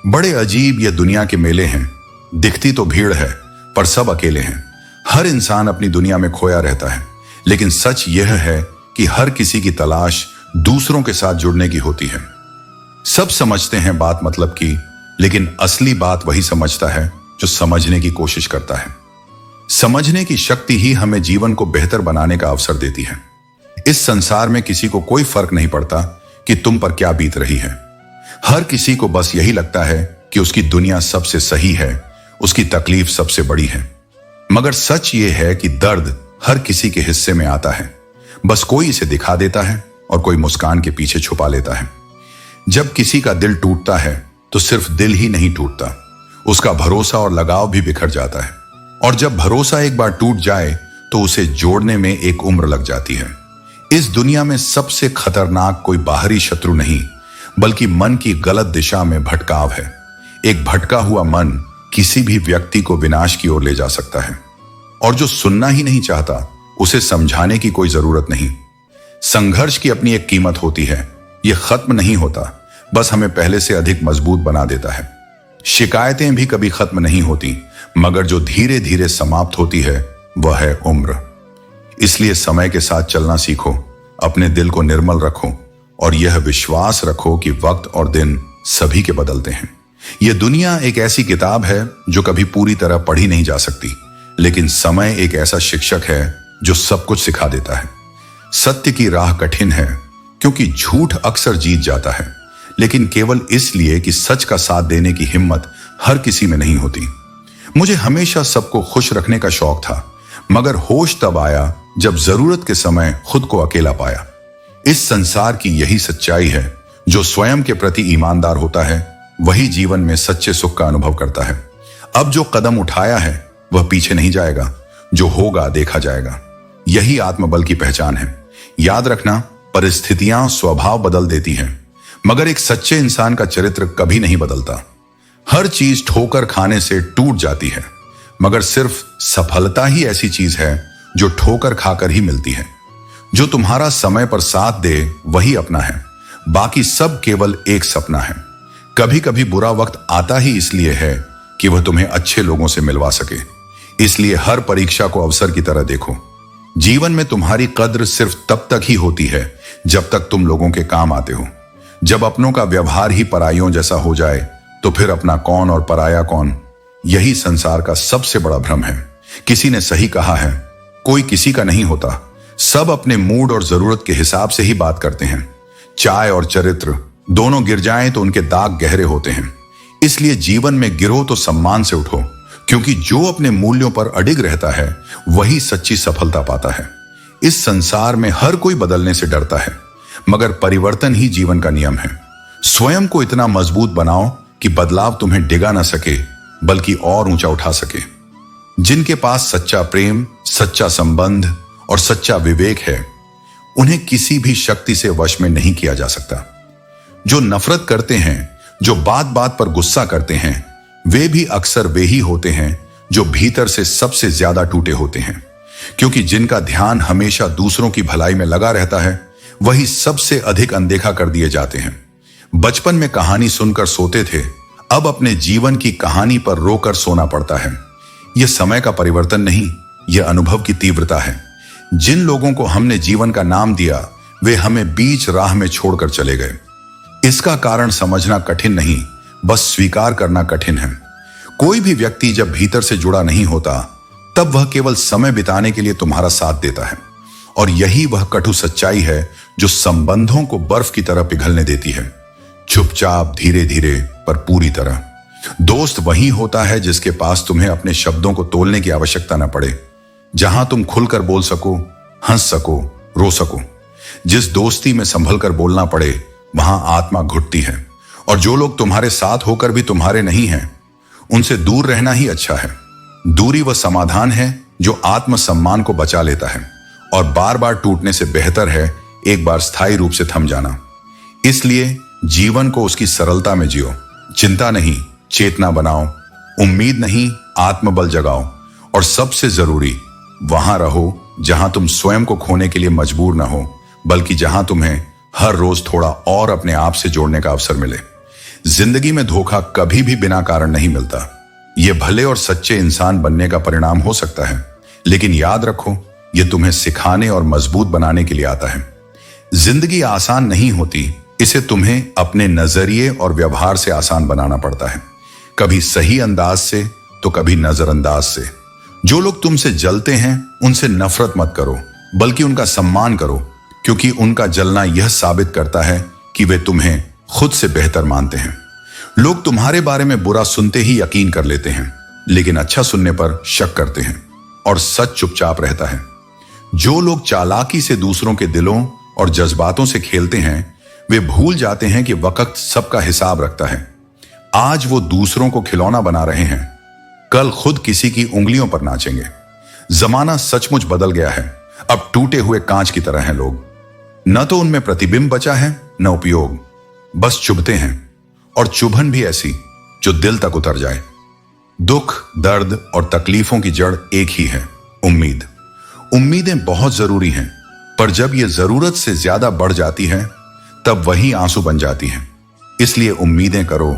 बड़े अजीब ये दुनिया के मेले हैं। दिखती तो भीड़ है पर सब अकेले हैं। हर इंसान अपनी दुनिया में खोया रहता है, लेकिन सच यह है कि हर किसी की तलाश दूसरों के साथ जुड़ने की होती है। सब समझते हैं बात मतलब की, लेकिन असली बात वही समझता है जो समझने की कोशिश करता है। समझने की शक्ति ही हमें जीवन को बेहतर बनाने का अवसर देती है। इस संसार में किसी को कोई फर्क नहीं पड़ता कि तुम पर क्या बीत रही है। हर किसी को बस यही लगता है कि उसकी दुनिया सबसे सही है, उसकी तकलीफ सबसे बड़ी है। मगर सच ये है कि दर्द हर किसी के हिस्से में आता है, बस कोई इसे दिखा देता है और कोई मुस्कान के पीछे छुपा लेता है। जब किसी का दिल टूटता है तो सिर्फ दिल ही नहीं टूटता, उसका भरोसा और लगाव भी बिखर जाता है। और जब भरोसा एक बार टूट जाए तो उसे जोड़ने में एक उम्र लग जाती है। इस दुनिया में सबसे खतरनाक कोई बाहरी शत्रु नहीं बल्कि मन की गलत दिशा में भटकाव है। एक भटका हुआ मन किसी भी व्यक्ति को विनाश की ओर ले जा सकता है। और जो सुनना ही नहीं चाहता उसे समझाने की कोई जरूरत नहीं। संघर्ष की अपनी एक कीमत होती है। यह खत्म नहीं होता, बस हमें पहले से अधिक मजबूत बना देता है। शिकायतें भी कभी खत्म नहीं होती, मगर जो धीरे धीरे समाप्त होती है वह है उम्र। इसलिए समय के साथ चलना सीखो, अपने दिल को निर्मल रखो और यह विश्वास रखो कि वक्त और दिन सभी के बदलते हैं। यह दुनिया एक ऐसी किताब है जो कभी पूरी तरह पढ़ी नहीं जा सकती, लेकिन समय एक ऐसा शिक्षक है जो सब कुछ सिखा देता है। सत्य की राह कठिन है क्योंकि झूठ अक्सर जीत जाता है, लेकिन केवल इसलिए कि सच का साथ देने की हिम्मत हर किसी में नहीं होती। मुझे हमेशा सबको खुश रखने का शौक था, मगर होश तब आया जब जरूरत के समय खुद को अकेला पाया। इस संसार की यही सच्चाई है, जो स्वयं के प्रति ईमानदार होता है वही जीवन में सच्चे सुख का अनुभव करता है। अब जो कदम उठाया है वह पीछे नहीं जाएगा, जो होगा देखा जाएगा। यही आत्मबल की पहचान है। याद रखना, परिस्थितियां स्वभाव बदल देती हैं, मगर एक सच्चे इंसान का चरित्र कभी नहीं बदलता। हर चीज ठोकर खाने से टूट जाती है, मगर सिर्फ सफलता ही ऐसी चीज है जो ठोकर खाकर ही मिलती है। जो तुम्हारा समय पर साथ दे वही अपना है, बाकी सब केवल एक सपना है। कभी कभी बुरा वक्त आता ही इसलिए है कि वह तुम्हें अच्छे लोगों से मिलवा सके। इसलिए हर परीक्षा को अवसर की तरह देखो। जीवन में तुम्हारी कद्र सिर्फ तब तक ही होती है जब तक तुम लोगों के काम आते हो। जब अपनों का व्यवहार ही पराइयों जैसा हो जाए तो फिर अपना कौन और पराया कौन, यही संसार का सबसे बड़ा भ्रम है। किसी ने सही कहा है, कोई किसी का नहीं होता। सब अपने मूड और जरूरत के हिसाब से ही बात करते हैं। चाय और चरित्र दोनों गिर जाएं तो उनके दाग गहरे होते हैं। इसलिए जीवन में गिरो तो सम्मान से उठो, क्योंकि जो अपने मूल्यों पर अडिग रहता है वही सच्ची सफलता पाता है। इस संसार में हर कोई बदलने से डरता है, मगर परिवर्तन ही जीवन का नियम है। स्वयं को इतना मजबूत बनाओ कि बदलाव तुम्हें डिगा ना सके, बल्कि और ऊंचा उठा सके। जिनके पास सच्चा प्रेम, सच्चा संबंध और सच्चा विवेक है, उन्हें किसी भी शक्ति से वश में नहीं किया जा सकता। जो नफरत करते हैं, जो बात बात पर गुस्सा करते हैं, वे भी अक्सर वे ही होते हैं जो भीतर से सबसे ज्यादा टूटे होते हैं। क्योंकि जिनका ध्यान हमेशा दूसरों की भलाई में लगा रहता है, वही सबसे अधिक अनदेखा कर दिए जाते हैं। बचपन में कहानी सुनकर सोते थे, अब अपने जीवन की कहानी पर रोकर सोना पड़ता है। यह समय का परिवर्तन नहीं, यह अनुभव की तीव्रता है। जिन लोगों को हमने जीवन का नाम दिया, वे हमें बीच राह में छोड़कर चले गए। इसका कारण समझना कठिन नहीं, बस स्वीकार करना कठिन है। कोई भी व्यक्ति जब भीतर से जुड़ा नहीं होता, तब वह केवल समय बिताने के लिए तुम्हारा साथ देता है। और यही वह कटु सच्चाई है जो संबंधों को बर्फ की तरह पिघलने देती है, चुपचाप, धीरे धीरे, पर पूरी तरह। दोस्त वही होता है जिसके पास तुम्हें अपने शब्दों को तोलने की आवश्यकता न पड़े, जहां तुम खुलकर बोल सको, हंस सको, रो सको। जिस दोस्ती में संभल कर बोलना पड़े, वहां आत्मा घुटती है। और जो लोग तुम्हारे साथ होकर भी तुम्हारे नहीं हैं, उनसे दूर रहना ही अच्छा है। दूरी वह समाधान है जो आत्म सम्मान को बचा लेता है, और बार बार टूटने से बेहतर है एक बार स्थायी रूप से थम जाना। इसलिए जीवन को उसकी सरलता में जियो। चिंता नहीं, चेतना बनाओ। उम्मीद नहीं, आत्मबल जगाओ। और सबसे जरूरी, वहां रहो जहां तुम स्वयं को खोने के लिए मजबूर ना हो, बल्कि जहां तुम्हें हर रोज थोड़ा और अपने आप से जोड़ने का अवसर मिले। जिंदगी में धोखा कभी भी बिना कारण नहीं मिलता। यह भले और सच्चे इंसान बनने का परिणाम हो सकता है, लेकिन याद रखो, यह तुम्हें सिखाने और मजबूत बनाने के लिए आता है। जिंदगी आसान नहीं होती, इसे तुम्हें अपने नजरिए और व्यवहार से आसान बनाना पड़ता है। कभी सही अंदाज से तो कभी नजरअंदाज से। जो लोग तुमसे जलते हैं, उनसे नफरत मत करो, बल्कि उनका सम्मान करो, क्योंकि उनका जलना यह साबित करता है कि वे तुम्हें खुद से बेहतर मानते हैं। लोग तुम्हारे बारे में बुरा सुनते ही यकीन कर लेते हैं, लेकिन अच्छा सुनने पर शक करते हैं, और सच चुपचाप रहता है। जो लोग चालाकी से दूसरों के दिलों और जज्बातों से खेलते हैं, वे भूल जाते हैं कि वक्त सबका हिसाब रखता है। आज वो दूसरों को खिलौना बना रहे हैं, कल खुद किसी की उंगलियों पर नाचेंगे। जमाना सचमुच बदल गया है। अब टूटे हुए कांच की तरह हैं लोग। न तो उनमें प्रतिबिंब बचा है, न उपयोग। बस चुभते हैं, और चुभन भी ऐसी जो दिल तक उतर जाए। दुख, दर्द और तकलीफों की जड़ एक ही है, उम्मीद। उम्मीदें बहुत जरूरी हैं, पर जब ये जरूरत से ज्यादा बढ़ जाती है, तब वही आंसू बन जाती हैं। इसलिए उम्मीदें करो,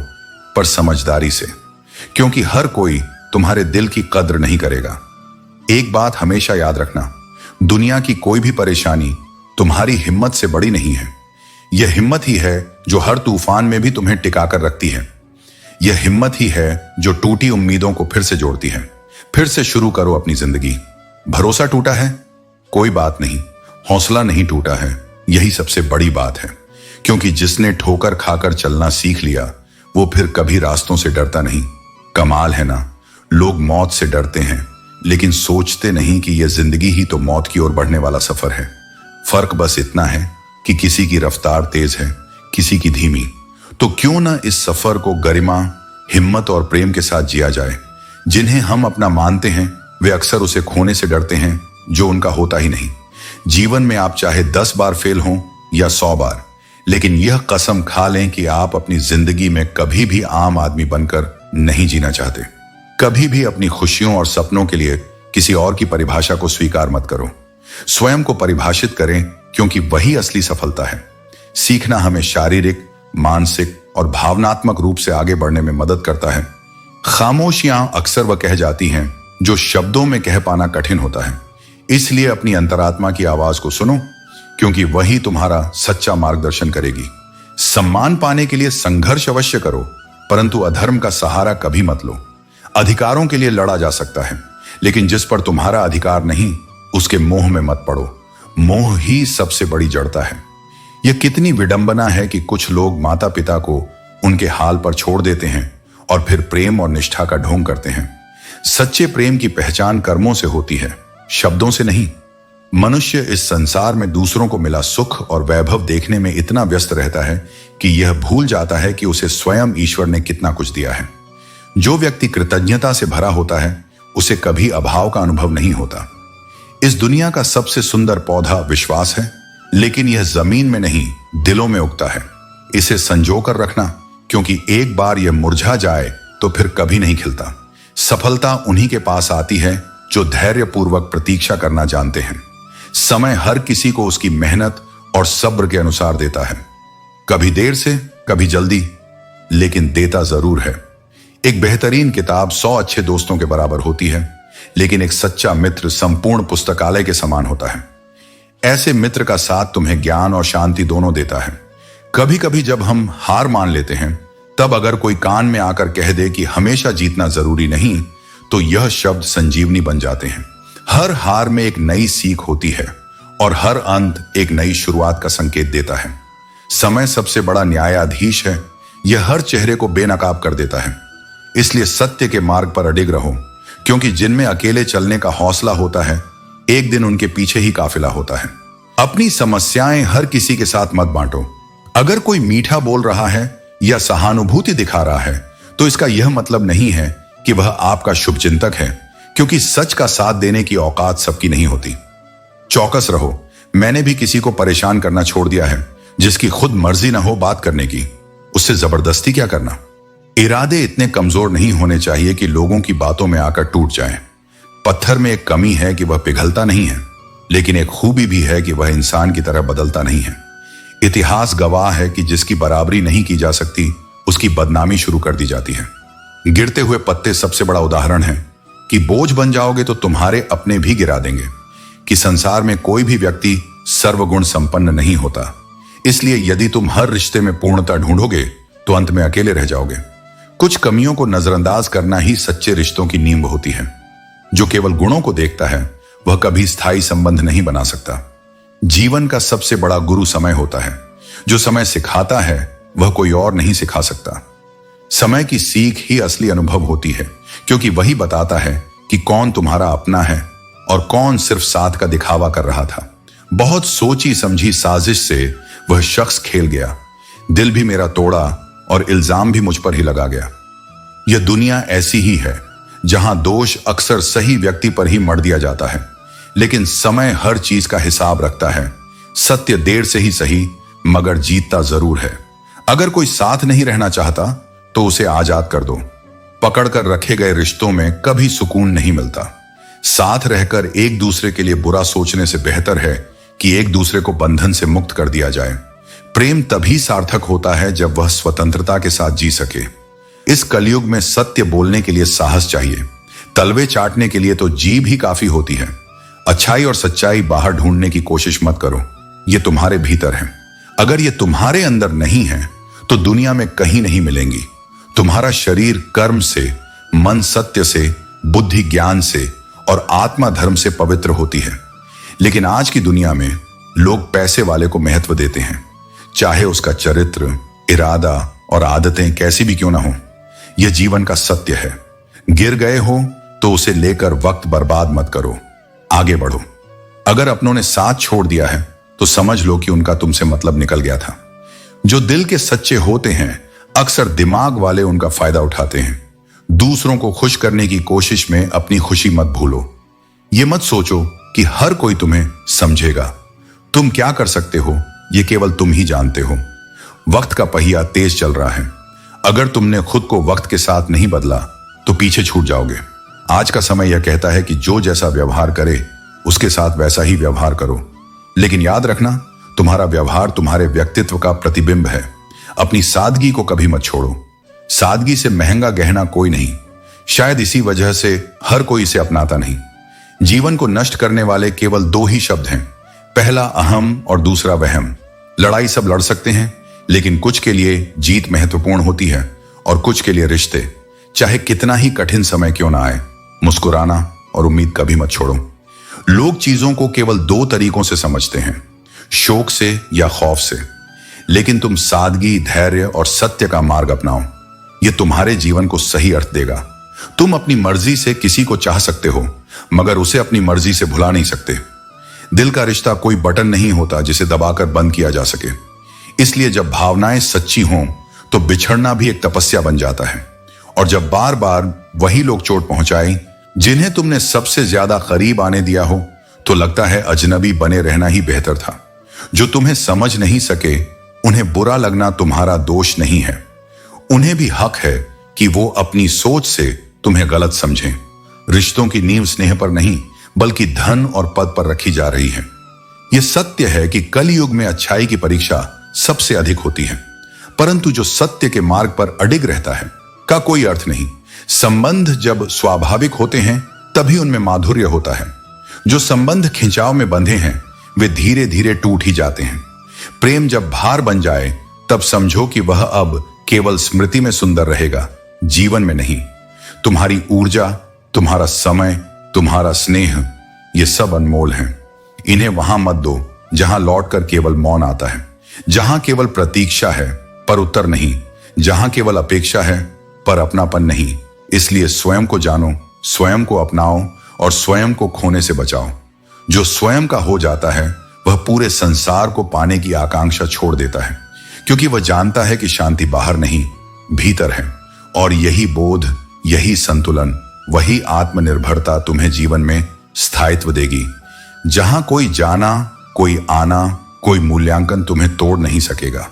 पर समझदारी से, क्योंकि हर कोई तुम्हारे दिल की कद्र नहीं करेगा। एक बात हमेशा याद रखना, दुनिया की कोई भी परेशानी तुम्हारी हिम्मत से बड़ी नहीं है। यह हिम्मत ही है जो हर तूफान में भी तुम्हें टिकाकर रखती है। यह हिम्मत ही है जो टूटी उम्मीदों को फिर से जोड़ती है। फिर से शुरू करो अपनी जिंदगी। भरोसा टूटा है, कोई बात नहीं, हौसला नहीं टूटा है, यही सबसे बड़ी बात है। क्योंकि जिसने ठोकर खाकर चलना सीख लिया, वो फिर कभी रास्तों से डरता नहीं। कमाल है ना, लोग मौत से डरते हैं, लेकिन सोचते नहीं कि यह जिंदगी ही तो मौत की ओर बढ़ने वाला सफर है। फर्क बस इतना है कि किसी की रफ्तार तेज है, किसी की धीमी। तो क्यों ना इस सफर को गरिमा, हिम्मत और प्रेम के साथ जिया जाए। जिन्हें हम अपना मानते हैं, वे अक्सर उसे खोने से डरते हैं जो उनका होता ही नहीं। जीवन में आप चाहे 10 बार फेल हों या 100 बार, लेकिन यह कसम खा लें कि आप अपनी जिंदगी में कभी भी आम आदमी बनकर नहीं जीना चाहते। कभी भी अपनी खुशियों और सपनों के लिए किसी और की परिभाषा को स्वीकार मत करो। स्वयं को परिभाषित करें, क्योंकि वही असली सफलता है। सीखना हमें शारीरिक, मानसिक और भावनात्मक रूप से आगे बढ़ने में मदद करता है। खामोशियां अक्सर वह कह जाती हैं जो शब्दों में कह पाना कठिन होता है। इसलिए अपनी अंतरात्मा की आवाज को सुनो, क्योंकि वही तुम्हारा सच्चा मार्गदर्शन करेगी। सम्मान पाने के लिए संघर्ष अवश्य करो, परंतु अधर्म का सहारा कभी मत लो। अधिकारों के लिए लड़ा जा सकता है, लेकिन जिस पर तुम्हारा अधिकार नहीं, उसके मोह में मत पड़ो। मोह ही सबसे बड़ी जड़ता है। यह कितनी विडंबना है कि कुछ लोग माता पिता को उनके हाल पर छोड़ देते हैं और फिर प्रेम और निष्ठा का ढोंग करते हैं। सच्चे प्रेम की पहचान कर्मों से होती है, शब्दों से नहीं। मनुष्य इस संसार में दूसरों को मिला सुख और वैभव देखने में इतना व्यस्त रहता है कि यह भूल जाता है कि उसे स्वयं ईश्वर ने कितना कुछ दिया है। जो व्यक्ति कृतज्ञता से भरा होता है, उसे कभी अभाव का अनुभव नहीं होता। इस दुनिया का सबसे सुंदर पौधा विश्वास है, लेकिन यह जमीन में नहीं, दिलों में उगता है। इसे संजो कर रखना, क्योंकि एक बार यह मुरझा जाए तो फिर कभी नहीं खिलता। सफलता उन्हीं के पास आती है जो धैर्यपूर्वक प्रतीक्षा करना जानते हैं। समय हर किसी को उसकी मेहनत और सब्र के अनुसार देता है, कभी देर से, कभी जल्दी, लेकिन देता जरूर है। एक बेहतरीन किताब 100 अच्छे दोस्तों के बराबर होती है, लेकिन एक सच्चा मित्र संपूर्ण पुस्तकालय के समान होता है। ऐसे मित्र का साथ तुम्हें ज्ञान और शांति दोनों देता है। कभी कभी जब हम हार मान लेते हैं, तब अगर कोई कान में आकर कह दे कि हमेशा जीतना जरूरी नहीं, तो यह शब्द संजीवनी बन जाते हैं। हर हार में एक नई सीख होती है और हर अंत एक नई शुरुआत का संकेत देता है। समय सबसे बड़ा न्यायाधीश है, यह हर चेहरे को बेनकाब कर देता है। इसलिए सत्य के मार्ग पर अडिग रहो, क्योंकि जिनमें अकेले चलने का हौसला होता है, एक दिन उनके पीछे ही काफिला होता है। अपनी समस्याएं हर किसी के साथ मत बांटो। अगर कोई मीठा बोल रहा है या सहानुभूति दिखा रहा है, तो इसका यह मतलब नहीं है कि वह आपका शुभचिंतक है, क्योंकि सच का साथ देने की औकात सबकी नहीं होती। चौकस रहो। मैंने भी किसी को परेशान करना छोड़ दिया है, जिसकी खुद मर्जी ना हो बात करने की। उससे जबरदस्ती क्या करना। इरादे इतने कमजोर नहीं होने चाहिए कि लोगों की बातों में आकर टूट जाएं। पत्थर में एक कमी है कि वह पिघलता नहीं है, लेकिन एक खूबी भी है कि वह इंसान की तरह बदलता नहीं है। इतिहास गवाह है कि जिसकी बराबरी नहीं की जा सकती, उसकी बदनामी शुरू कर दी जाती है। गिरते हुए पत्ते सबसे बड़ा उदाहरण है कि बोझ बन जाओगे तो तुम्हारे अपने भी गिरा देंगे। कि संसार में कोई भी व्यक्ति सर्वगुण संपन्न नहीं होता। इसलिए यदि तुम हर रिश्ते में पूर्णता ढूंढोगे, तो अंत में अकेले रह जाओगे। कुछ कमियों को नजरअंदाज करना ही सच्चे रिश्तों की नींव होती है। जो केवल गुणों को देखता है, वह कभी स्थायी संबंध नहीं बना सकता। जीवन का सबसे बड़ा गुरु समय होता है। जो समय सिखाता है, वह कोई और नहीं सिखा सकता। समय की सीख ही असली अनुभव होती है, क्योंकि वही बताता है कि कौन तुम्हारा अपना है और कौन सिर्फ साथ का दिखावा कर रहा था। बहुत सोची समझी साजिश से वह शख्स खेल गया। दिल भी मेरा तोड़ा और इल्जाम भी मुझ पर ही लगा गया। यह दुनिया ऐसी ही है, जहां दोष अक्सर सही व्यक्ति पर ही मढ़ दिया जाता है, लेकिन समय हर चीज का हिसाब रखता है। सत्य देर से ही सही, मगर जीतता जरूर है। अगर कोई साथ नहीं रहना चाहता, तो उसे आजाद कर दो। पकड़कर रखे गए रिश्तों में कभी सुकून नहीं मिलता। साथ रहकर एक दूसरे के लिए बुरा सोचने से बेहतर है कि एक दूसरे को बंधन से मुक्त कर दिया जाए। प्रेम तभी सार्थक होता है जब वह स्वतंत्रता के साथ जी सके। इस कलयुग में सत्य बोलने के लिए साहस चाहिए। तलवे चाटने के लिए तो जीभ ही काफी होती है। अच्छाई और सच्चाई बाहर ढूंढने की कोशिश मत करो, ये तुम्हारे भीतर है। अगर ये तुम्हारे अंदर नहीं है, तो दुनिया में कहीं नहीं मिलेंगी। तुम्हारा शरीर कर्म से, मन सत्य से, बुद्धि ज्ञान से और आत्मा धर्म से पवित्र होती है। लेकिन आज की दुनिया में लोग पैसे वाले को महत्व देते हैं, चाहे उसका चरित्र, इरादा और आदतें कैसी भी क्यों ना हो। यह जीवन का सत्य है। गिर गए हो तो उसे लेकर वक्त बर्बाद मत करो, आगे बढ़ो। अगर अपनों ने साथ छोड़ दिया है, तो समझ लो कि उनका तुमसे मतलब निकल गया था। जो दिल के सच्चे होते हैं, अक्सर दिमाग वाले उनका फायदा उठाते हैं। दूसरों को खुश करने की कोशिश में अपनी खुशी मत भूलो। ये मत सोचो कि हर कोई तुम्हें समझेगा। तुम क्या कर सकते हो ये केवल तुम ही जानते हो। वक्त का पहिया तेज चल रहा है। अगर तुमने खुद को वक्त के साथ नहीं बदला तो पीछे छूट जाओगे। आज का समय यह कहता है कि जो जैसा व्यवहार करे उसके साथ वैसा ही व्यवहार करो। लेकिन याद रखना, तुम्हारा व्यवहार तुम्हारे व्यक्तित्व का प्रतिबिंब है। अपनी सादगी को कभी मत छोड़ो। सादगी से महंगा गहना कोई नहीं। शायद इसी वजह से हर कोई इसे अपनाता नहीं। जीवन को नष्ट करने वाले केवल दो ही शब्द हैं, पहला अहम और दूसरा वहम। लड़ाई सब लड़ सकते हैं, लेकिन कुछ के लिए जीत महत्वपूर्ण होती है और कुछ के लिए रिश्ते, चाहे कितना ही कठिन समय क्यों ना आए। मुस्कुराना और उम्मीद कभी मत छोड़ो। लोग चीजों को केवल दो तरीकों से समझते हैं, शोक से या खौफ से। लेकिन तुम सादगी, धैर्य और सत्य का मार्ग अपनाओ। यह तुम्हारे जीवन को सही अर्थ देगा। तुम अपनी मर्जी से किसी को चाह सकते हो, मगर उसे अपनी मर्जी से भुला नहीं सकते। दिल का रिश्ता कोई बटन नहीं होता जिसे दबाकर बंद किया जा सके। इसलिए जब भावनाएं सच्ची हों तो बिछड़ना भी एक तपस्या बन जाता है। और जब बार बार वही लोग चोट पहुंचाएं जिन्हें तुमने सबसे ज्यादा करीब आने दिया हो, तो लगता है अजनबी बने रहना ही बेहतर था। जो तुम्हें समझ नहीं सके उन्हें बुरा लगना तुम्हारा दोष नहीं है। उन्हें भी हक है कि वो अपनी सोच से तुम्हें गलत समझें। रिश्तों की नींव स्नेह पर नहीं बल्कि धन और पद पर रखी जा रही है। यह सत्य है कि कलयुग में अच्छाई की परीक्षा सबसे अधिक होती है, परंतु जो सत्य के मार्ग पर अडिग रहता है का कोई अर्थ नहीं। संबंध जब स्वाभाविक होते हैं तभी उनमें माधुर्य होता है। जो संबंध खिंचाव में बंधे हैं वे धीरे धीरे टूट ही जाते हैं। प्रेम जब भार बन जाए तब समझो कि वह अब केवल स्मृति में सुंदर रहेगा, जीवन में नहीं। तुम्हारी ऊर्जा, तुम्हारा समय, तुम्हारा स्नेह, ये सब अनमोल हैं। इन्हें वहां मत दो जहां लौटकर केवल मौन आता है, जहां केवल प्रतीक्षा है पर उत्तर नहीं, जहां केवल अपेक्षा है पर अपनापन नहीं। इसलिए स्वयं को जानो, स्वयं को अपनाओ और स्वयं को खोने से बचाओ। जो स्वयं का हो जाता है वह पूरे संसार को पाने की आकांक्षा छोड़ देता है, क्योंकि वह जानता है कि शांति बाहर नहीं भीतर है। और यही बोध, यही संतुलन, वही आत्मनिर्भरता तुम्हें जीवन में स्थायित्व देगी, जहां कोई जाना, कोई आना, कोई मूल्यांकन तुम्हें तोड़ नहीं सकेगा।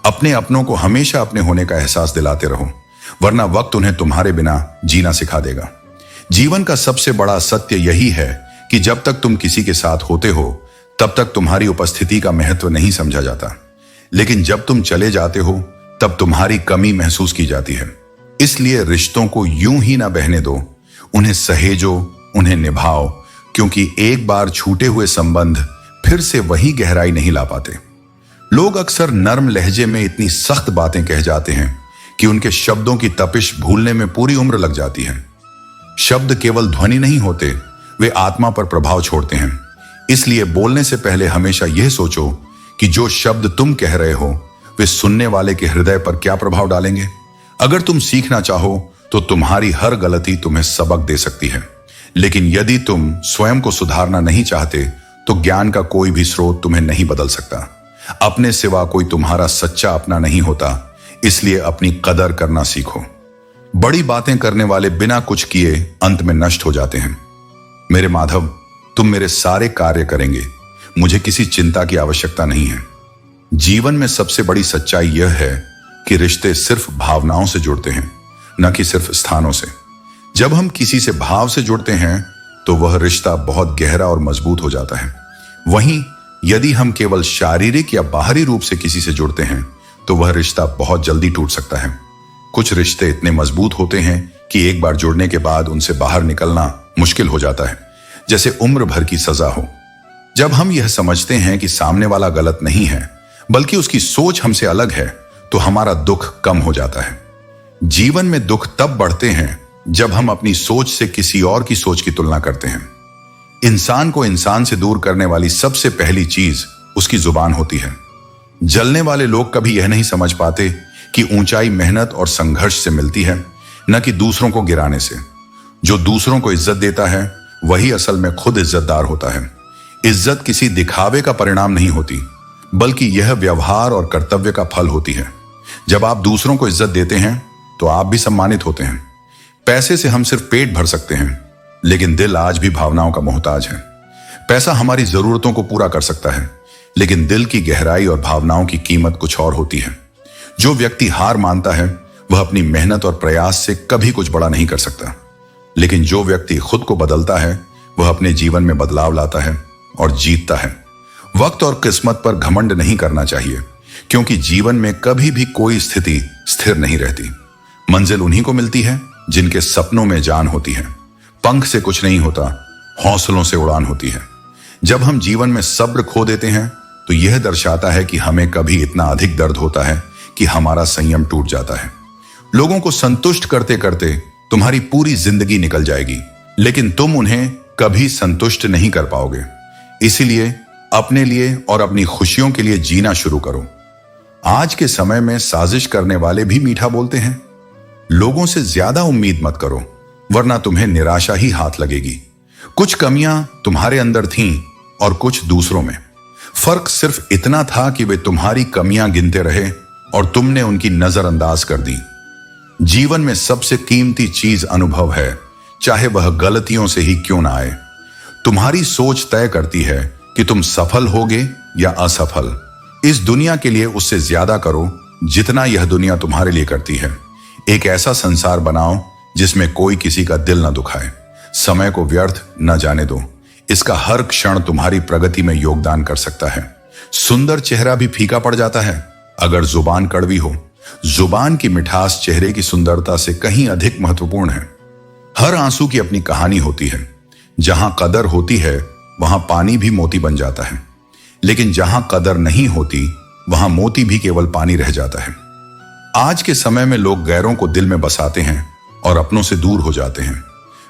अपने अपनों को हमेशा अपने होने का एहसास दिलाते रहो, वरना वक्त उन्हें तुम्हारे बिना जीना सिखा देगा। जीवन का सबसे बड़ा सत्य यही है कि जब तक तुम किसी के साथ होते हो तब तक तुम्हारी उपस्थिति का महत्व नहीं समझा जाता, लेकिन जब तुम चले जाते हो तब तुम्हारी कमी महसूस की जाती है। इसलिए रिश्तों को यूं ही ना बहने दो, उन्हें सहेजो, उन्हें निभाओ, क्योंकि एक बार छूटे हुए संबंध फिर से वही गहराई नहीं ला पाते। लोग अक्सर नर्म लहजे में इतनी सख्त बातें कह जाते हैं कि उनके शब्दों की तपिश भूलने में पूरी उम्र लग जाती है। शब्द केवल ध्वनि नहीं होते, वे आत्मा पर प्रभाव छोड़ते हैं। इसलिए बोलने से पहले हमेशा यह सोचो कि जो शब्द तुम कह रहे हो वे सुनने वाले के हृदय पर क्या प्रभाव डालेंगे। अगर तुम सीखना चाहो तो तुम्हारी हर गलती तुम्हें सबक दे सकती है, लेकिन यदि तुम स्वयं को सुधारना नहीं चाहते तो ज्ञान का कोई भी स्रोत तुम्हें नहीं बदल सकता। अपने सिवा कोई तुम्हारा सच्चा अपना नहीं होता, इसलिए अपनी कदर करना सीखो। बड़ी बातें करने वाले बिना कुछ किए अंत में नष्ट हो जाते हैं। मेरे माधव, तुम मेरे सारे कार्य करेंगे, मुझे किसी चिंता की आवश्यकता नहीं है। जीवन में सबसे बड़ी सच्चाई यह है कि रिश्ते सिर्फ भावनाओं से जुड़ते हैं, न कि सिर्फ स्थानों से। जब हम किसी से भाव से जुड़ते हैं तो वह रिश्ता बहुत गहरा और मजबूत हो जाता है। वहीं यदि हम केवल शारीरिक या बाहरी रूप से किसी से जुड़ते हैं तो वह रिश्ता बहुत जल्दी टूट सकता है। कुछ रिश्ते इतने मजबूत होते हैं कि एक बार जुड़ने के बाद उनसे बाहर निकलना मुश्किल हो जाता है, जैसे उम्र भर की सजा हो। जब हम यह समझते हैं कि सामने वाला गलत नहीं है बल्कि उसकी सोच हमसे अलग है, तो हमारा दुख कम हो जाता है। जीवन में दुख तब बढ़ते हैं जब हम अपनी सोच से किसी और की सोच की तुलना करते हैं। इंसान को इंसान से दूर करने वाली सबसे पहली चीज उसकी जुबान होती है। जलने वाले लोग कभी यह नहीं समझ पाते कि ऊंचाई मेहनत और संघर्ष से मिलती है, न कि दूसरों को गिराने से। जो दूसरों को इज्जत देता है वही असल में खुद इज्जतदार होता है। इज्जत किसी दिखावे का परिणाम नहीं होती, बल्कि यह व्यवहार और कर्तव्य का फल होती है। जब आप दूसरों को इज्जत देते हैं तो आप भी सम्मानित होते हैं। पैसे से हम सिर्फ पेट भर सकते हैं, लेकिन दिल आज भी भावनाओं का मोहताज है। पैसा हमारी जरूरतों को पूरा कर सकता है, लेकिन दिल की गहराई और भावनाओं की कीमत कुछ और होती है। जो व्यक्ति हार मानता है वह अपनी मेहनत और प्रयास से कभी कुछ बड़ा नहीं कर सकता, लेकिन जो व्यक्ति खुद को बदलता है वह अपने जीवन में बदलाव लाता है और जीतता है। वक्त और किस्मत पर घमंड नहीं करना चाहिए, क्योंकि जीवन में कभी भी कोई स्थिति स्थिर नहीं रहती। मंजिल उन्हीं को मिलती है जिनके सपनों में जान होती है। पंख से कुछ नहीं होता, हौसलों से उड़ान होती है। जब हम जीवन में सब्र खो देते हैं तो यह दर्शाता है कि हमें कभी इतना अधिक दर्द होता है कि हमारा संयम टूट जाता है। लोगों को संतुष्ट करते करते तुम्हारी पूरी जिंदगी निकल जाएगी, लेकिन तुम उन्हें कभी संतुष्ट नहीं कर पाओगे। इसीलिए अपने लिए और अपनी खुशियों के लिए जीना शुरू करो। आज के समय में साजिश करने वाले भी मीठा बोलते हैं। लोगों से ज्यादा उम्मीद मत करो, वरना तुम्हें निराशा ही हाथ लगेगी। कुछ कमियां तुम्हारे अंदर थीं और कुछ दूसरों में। फर्क सिर्फ इतना था कि वे तुम्हारी कमियां गिनते रहे और तुमने उनकी नजरअंदाज कर दी। जीवन में सबसे कीमती चीज अनुभव है, चाहे वह गलतियों से ही क्यों ना आए। तुम्हारी सोच तय करती है कि तुम सफल होगे या असफल। इस दुनिया के लिए उससे ज्यादा करो जितना यह दुनिया तुम्हारे लिए करती है। एक ऐसा संसार बनाओ जिसमें कोई किसी का दिल न दुखाए। समय को व्यर्थ न जाने दो, इसका हर क्षण तुम्हारी प्रगति में योगदान कर सकता है। सुंदर चेहरा भी फीका पड़ जाता है अगर जुबान कड़वी हो। जुबान की मिठास चेहरे की सुंदरता से कहीं अधिक महत्वपूर्ण है। हर आंसू की अपनी कहानी होती है। जहां कदर होती है वहां पानी भी मोती बन जाता है, लेकिन जहां कदर नहीं होती वहां मोती भी केवल पानी रह जाता है। आज के समय में लोग गैरों को दिल में बसाते हैं और अपनों से दूर हो जाते हैं।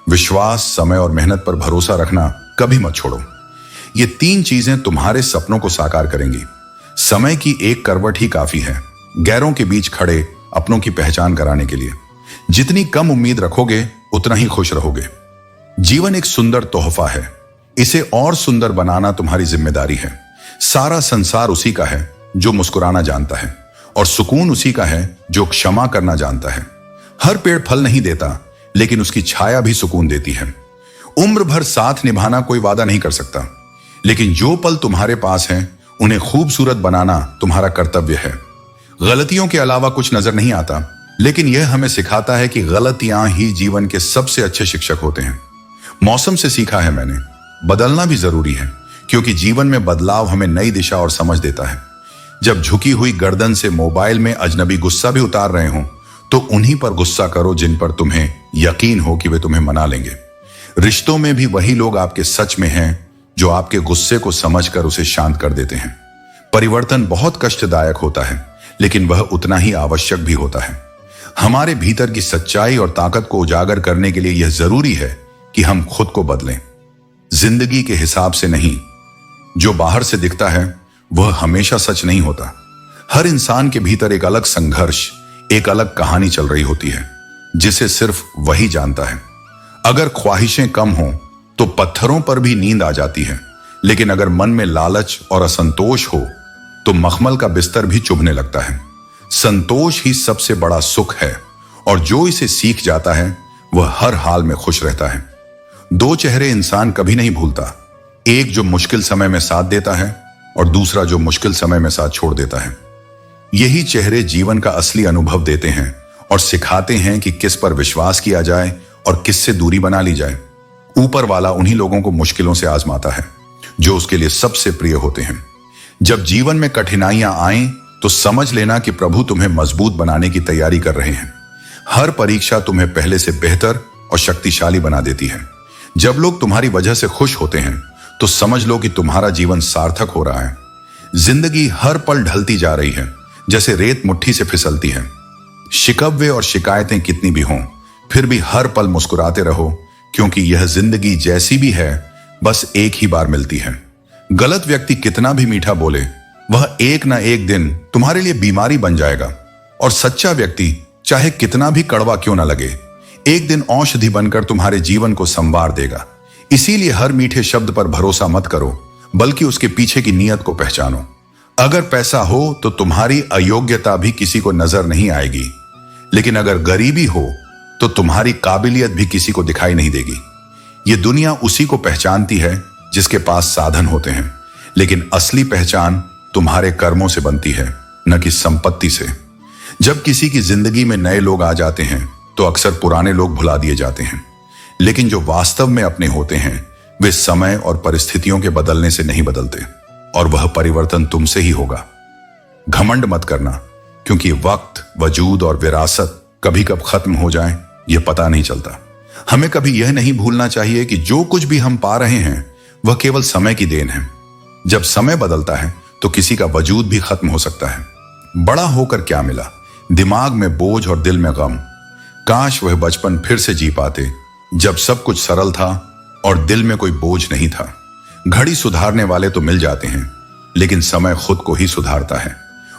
विश्वास, समय और मेहनत पर भरोसा रखना कभी मत छोड़ो। ये तीन चीजें तुम्हारे सपनों को साकार करेंगी। समय की एक करवट ही काफी है गैरों के बीच खड़े अपनों की पहचान कराने के लिए। जितनी कम उम्मीद रखोगे उतना ही खुश रहोगे। जीवन एक सुंदर तोहफा है, इसे और सुंदर बनाना तुम्हारी जिम्मेदारी है। सारा संसार उसी का है जो मुस्कुराना जानता है, और सुकून उसी का है जो क्षमा करना जानता है। हर पेड़ फल नहीं देता, लेकिन उसकी छाया भी सुकून देती है। उम्र भर साथ निभाना कोई वादा नहीं कर सकता, लेकिन जो पल तुम्हारे पास हैं उन्हें खूबसूरत बनाना तुम्हारा कर्तव्य है। गलतियों के अलावा कुछ नजर नहीं आता, लेकिन यह हमें सिखाता है कि गलतियां ही जीवन के सबसे अच्छे शिक्षक होते हैं। मौसम से सीखा है मैंने, बदलना भी जरूरी है, क्योंकि जीवन में बदलाव हमें नई दिशा और समझ देता है। जब झुकी हुई गर्दन से मोबाइल में अजनबी गुस्सा भी उतार रहे हों तो उन्हीं पर गुस्सा करो जिन पर तुम्हें यकीन हो कि वे तुम्हें मना लेंगे। रिश्तों में भी वही लोग आपके सच में हैं जो आपके गुस्से को समझकर उसे शांत कर देते हैं। परिवर्तन बहुत कष्टदायक होता है, लेकिन वह उतना ही आवश्यक भी होता है। हमारे भीतर की सच्चाई और ताकत को उजागर करने के लिए यह जरूरी है कि हम खुद को बदलें, जिंदगी के हिसाब से नहीं। जो बाहर से दिखता है वह हमेशा सच नहीं होता। हर इंसान के भीतर एक अलग संघर्ष, एक अलग कहानी चल रही होती है, जिसे सिर्फ वही जानता है। अगर ख्वाहिशें कम हों तो पत्थरों पर भी नींद आ जाती है, लेकिन अगर मन में लालच और असंतोष हो तो मखमल का बिस्तर भी चुभने लगता है। संतोष ही सबसे बड़ा सुख है, और जो इसे सीख जाता है वह हर हाल में खुश रहता है। दो चेहरे इंसान कभी नहीं भूलता, एक जो मुश्किल समय में साथ देता है और दूसरा जो मुश्किल समय में साथ छोड़ देता है। यही चेहरे जीवन का असली अनुभव देते हैं और सिखाते हैं कि किस पर विश्वास किया जाए और किससे दूरी बना ली जाए। ऊपर वाला उन्हीं लोगों को मुश्किलों से आजमाता है जो उसके लिए सबसे प्रिय होते हैं। जब जीवन में कठिनाइयां आएं तो समझ लेना कि प्रभु तुम्हें मजबूत बनाने की तैयारी कर रहे हैं। हर परीक्षा तुम्हें पहले से बेहतर और शक्तिशाली बना देती है। जब लोग तुम्हारी वजह से खुश होते हैं तो समझ लो कि तुम्हारा जीवन सार्थक हो रहा है। जिंदगी हर पल ढलती जा रही है, जैसे रेत मुट्ठी से फिसलती है। शिकवे और शिकायतें कितनी भी हों, फिर भी हर पल मुस्कुराते रहो, क्योंकि यह जिंदगी जैसी भी है बस एक ही बार मिलती है। गलत व्यक्ति कितना भी मीठा बोले, वह एक ना एक दिन तुम्हारे लिए बीमारी बन जाएगा, और सच्चा व्यक्ति चाहे कितना भी कड़वा क्यों ना लगे, एक दिन औषधि बनकर तुम्हारे जीवन को संवार देगा। इसीलिए हर मीठे शब्द पर भरोसा मत करो, बल्कि उसके पीछे की नीयत को पहचानो। अगर पैसा हो तो तुम्हारी अयोग्यता भी किसी को नजर नहीं आएगी, लेकिन अगर गरीबी हो तो तुम्हारी काबिलियत भी किसी को दिखाई नहीं देगी। ये दुनिया उसी को पहचानती है जिसके पास साधन होते हैं, लेकिन असली पहचान तुम्हारे कर्मों से बनती है, न कि संपत्ति से। जब किसी की जिंदगी में नए लोग आ जाते हैं तो अक्सर पुराने लोग भुला दिए जाते हैं, लेकिन जो वास्तव में अपने होते हैं वे समय और परिस्थितियों के बदलने से नहीं बदलते, और वह परिवर्तन तुमसे ही होगा। घमंड मत करना, क्योंकि वक्त, वजूद और विरासत कभी कब खत्म हो जाए यह पता नहीं चलता। हमें कभी यह नहीं भूलना चाहिए कि जो कुछ भी हम पा रहे हैं वह केवल समय की देन है। जब समय बदलता है तो किसी का वजूद भी खत्म हो सकता है। बड़ा होकर क्या मिला? दिमाग में बोझ और दिल में गम। काश वह बचपन फिर से जी पाते जब सब कुछ सरल था और दिल में कोई बोझ नहीं था। घड़ी सुधारने वाले तो मिल जाते हैं, लेकिन समय खुद को ही सुधारता है,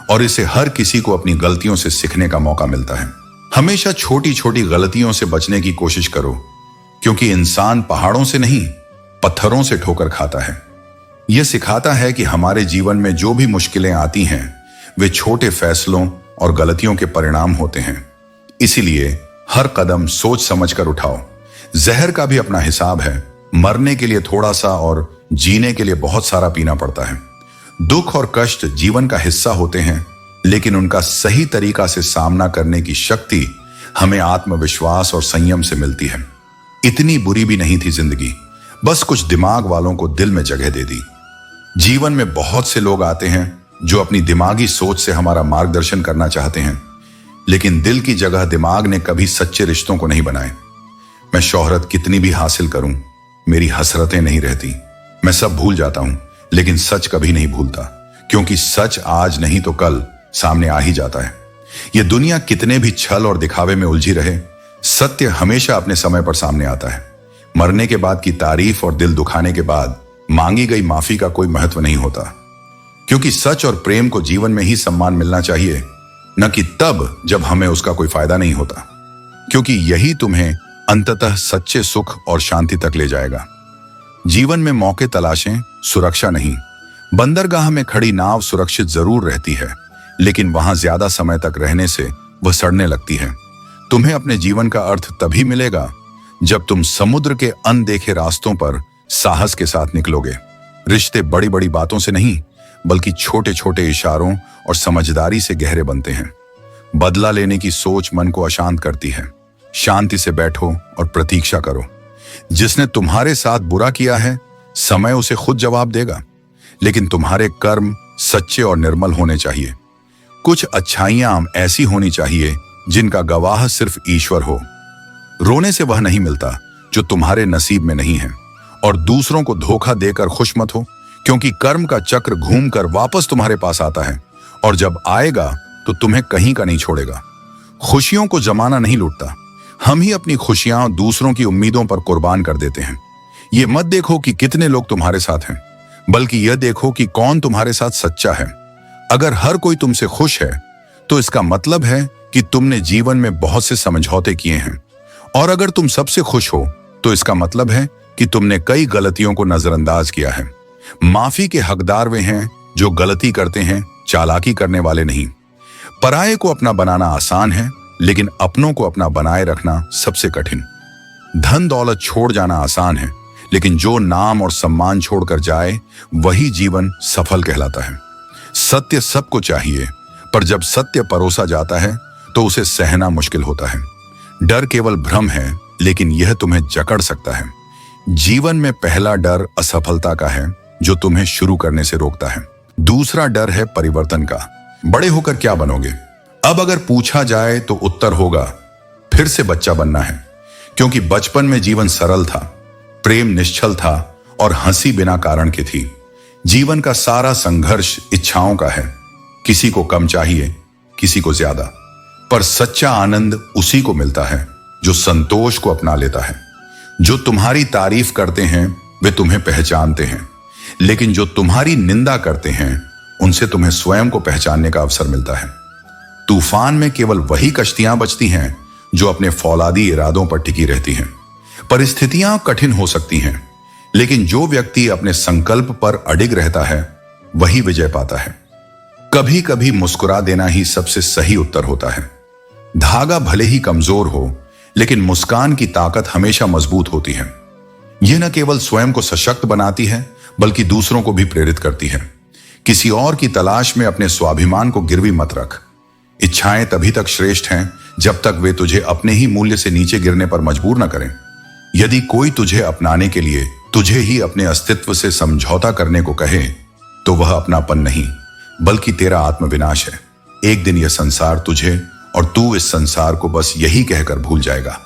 और इसे हर किसी को अपनी गलतियों से सीखने का मौका मिलता है। हमेशा छोटी छोटी गलतियों से बचने की कोशिश करो, क्योंकि इंसान पहाड़ों से नहीं पत्थरों से ठोकर खाता है। यह सिखाता है कि हमारे जीवन में जो भी मुश्किलें आती हैं वे छोटे फैसलों और गलतियों के परिणाम होते हैं। इसीलिए हर कदम सोच समझकर उठाओ। जहर का भी अपना हिसाब है। मरने के लिए थोड़ा सा और जीने के लिए बहुत सारा पीना पड़ता है। दुख और कष्ट जीवन का हिस्सा होते हैं, लेकिन उनका सही तरीका से सामना करने की शक्ति हमें आत्मविश्वास और संयम से मिलती है। इतनी बुरी भी नहीं थी जिंदगी, बस कुछ दिमाग वालों को दिल में जगह दे दी। जीवन में बहुत से लोग आते हैं जो अपनी दिमागी सोच से हमारा मार्गदर्शन करना चाहते हैं, लेकिन दिल की जगह दिमाग ने कभी सच्चे रिश्तों को नहीं बनाए। मैं शोहरत कितनी भी हासिल करूं, मेरी हसरतें नहीं रहती। मैं सब भूल जाता हूं, लेकिन सच कभी नहीं भूलता, क्योंकि सच आज नहीं तो कल सामने आ ही जाता है। यह दुनिया कितने भी छल और दिखावे में उलझी रहे, सत्य हमेशा अपने समय पर सामने आता है। मरने के बाद की तारीफ और दिल दुखाने के बाद मांगी गई माफी का कोई महत्व नहीं होता, क्योंकि सच और प्रेम को जीवन में ही सम्मान मिलना चाहिए, न कि तब जब हमें उसका कोई फायदा नहीं होता, क्योंकि यही तुम्हें अंततः सच्चे सुख और शांति तक ले जाएगा। जीवन में मौके तलाशें, सुरक्षा नहीं। बंदरगाह में खड़ी नाव सुरक्षित जरूर रहती है, लेकिन वहां ज्यादा समय तक रहने से वह सड़ने लगती है। तुम्हें अपने जीवन का अर्थ तभी मिलेगा जब तुम समुद्र के अनदेखे रास्तों पर साहस के साथ निकलोगे। रिश्ते बड़ी बड़ी बातों से नहीं, बल्कि छोटे छोटे इशारों और समझदारी से गहरे बनते हैं। बदला लेने की सोच मन को अशांत करती है। शांति से बैठो और प्रतीक्षा करो। जिसने तुम्हारे साथ बुरा किया है, समय उसे खुद जवाब देगा, लेकिन तुम्हारे कर्म सच्चे और निर्मल होने चाहिए। कुछ अच्छाइयां ऐसी होनी चाहिए जिनका गवाह सिर्फ ईश्वर हो। रोने से वह नहीं मिलता जो तुम्हारे नसीब में नहीं है, और दूसरों को धोखा देकर खुश मत हो, क्योंकि कर्म का चक्र घूमकर वापस तुम्हारे पास आता है, और जब आएगा तो तुम्हें कहीं का नहीं छोड़ेगा। खुशियों को जमाना नहीं लूटता, हम ही अपनी खुशियां दूसरों की उम्मीदों पर कुर्बान कर देते हैं। ये मत देखो कि कितने लोग तुम्हारे साथ हैं, बल्कि यह देखो कि कौन तुम्हारे साथ सच्चा है। अगर हर कोई तुमसे खुश है तो इसका मतलब है कि तुमने जीवन में बहुत से समझौते किए हैं, और अगर तुम सबसे खुश हो तो इसका मतलब है कि तुमने कई गलतियों को नजरअंदाज किया है। माफी के हकदार वे हैं जो गलती करते हैं, चालाकी करने वाले नहीं। पराये को अपना बनाना आसान है, लेकिन अपनों को अपना बनाए रखना सबसे कठिन। धन दौलत छोड़ जाना आसान है, लेकिन जो नाम और सम्मान छोड़कर जाए वही जीवन सफल कहलाता है। सत्य सबको चाहिए, पर जब सत्य परोसा जाता है तो उसे सहना मुश्किल होता है। डर केवल भ्रम है, लेकिन यह तुम्हें जकड़ सकता है। जीवन में पहला डर असफलता का है, जो तुम्हें शुरू करने से रोकता है। दूसरा डर है परिवर्तन का। बड़े होकर क्या बनोगे? अब अगर पूछा जाए तो उत्तर होगा फिर से बच्चा बनना है, क्योंकि बचपन में जीवन सरल था, प्रेम निश्चल था और हंसी बिना कारण की थी। जीवन का सारा संघर्ष इच्छाओं का है, किसी को कम चाहिए, किसी को ज्यादा, पर सच्चा आनंद उसी को मिलता है जो संतोष को अपना लेता है। जो तुम्हारी तारीफ करते हैं वे तुम्हें पहचानते हैं, लेकिन जो तुम्हारी निंदा करते हैं उनसे तुम्हें स्वयं को पहचानने का अवसर मिलता है। तूफान में केवल वही कश्तियां बचती हैं जो अपने फौलादी इरादों पर टिकी रहती हैं। परिस्थितियां कठिन हो सकती हैं, लेकिन जो व्यक्ति अपने संकल्प पर अडिग रहता है वही विजय पाता है। कभी कभी मुस्कुरा देना ही सबसे सही उत्तर होता है। धागा भले ही कमजोर हो, लेकिन मुस्कान की ताकत हमेशा मजबूत होती है। यह न केवल स्वयं को सशक्त बनाती है बल्कि दूसरों को भी प्रेरित करती है। किसी और की तलाश में अपने स्वाभिमान को गिरवी मत रख। इच्छाएं तभी तक श्रेष्ठ हैं जब तक वे तुझे अपने ही मूल्य से नीचे गिरने पर मजबूर न करें। यदि कोई तुझे अपनाने के लिए तुझे ही अपने अस्तित्व से समझौता करने को कहे तो वह अपनापन नहीं बल्कि तेरा आत्मविनाश है। एक दिन यह संसार तुझे और तू इस संसार को बस यही कहकर भूल जाएगा,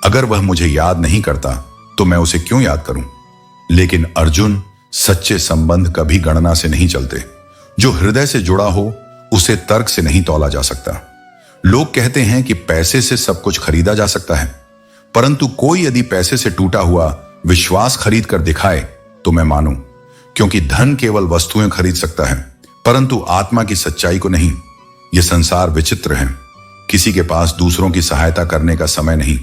अगर वह मुझे याद नहीं करता तो मैं उसे क्यों याद करूं। लेकिन अर्जुन, सच्चे संबंध कभी गणना से नहीं चलते। जो हृदय से जुड़ा हो उसे तर्क से नहीं तौला जा सकता। लोग कहते हैं कि पैसे से सब कुछ खरीदा जा सकता है, परंतु कोई यदि पैसे से टूटा हुआ विश्वास खरीद कर दिखाए तो मैं मानूं, क्योंकि धन केवल वस्तुएं खरीद सकता है परंतु आत्मा की सच्चाई को नहीं। यह संसार विचित्र है। किसी के पास दूसरों की सहायता करने का समय नहीं,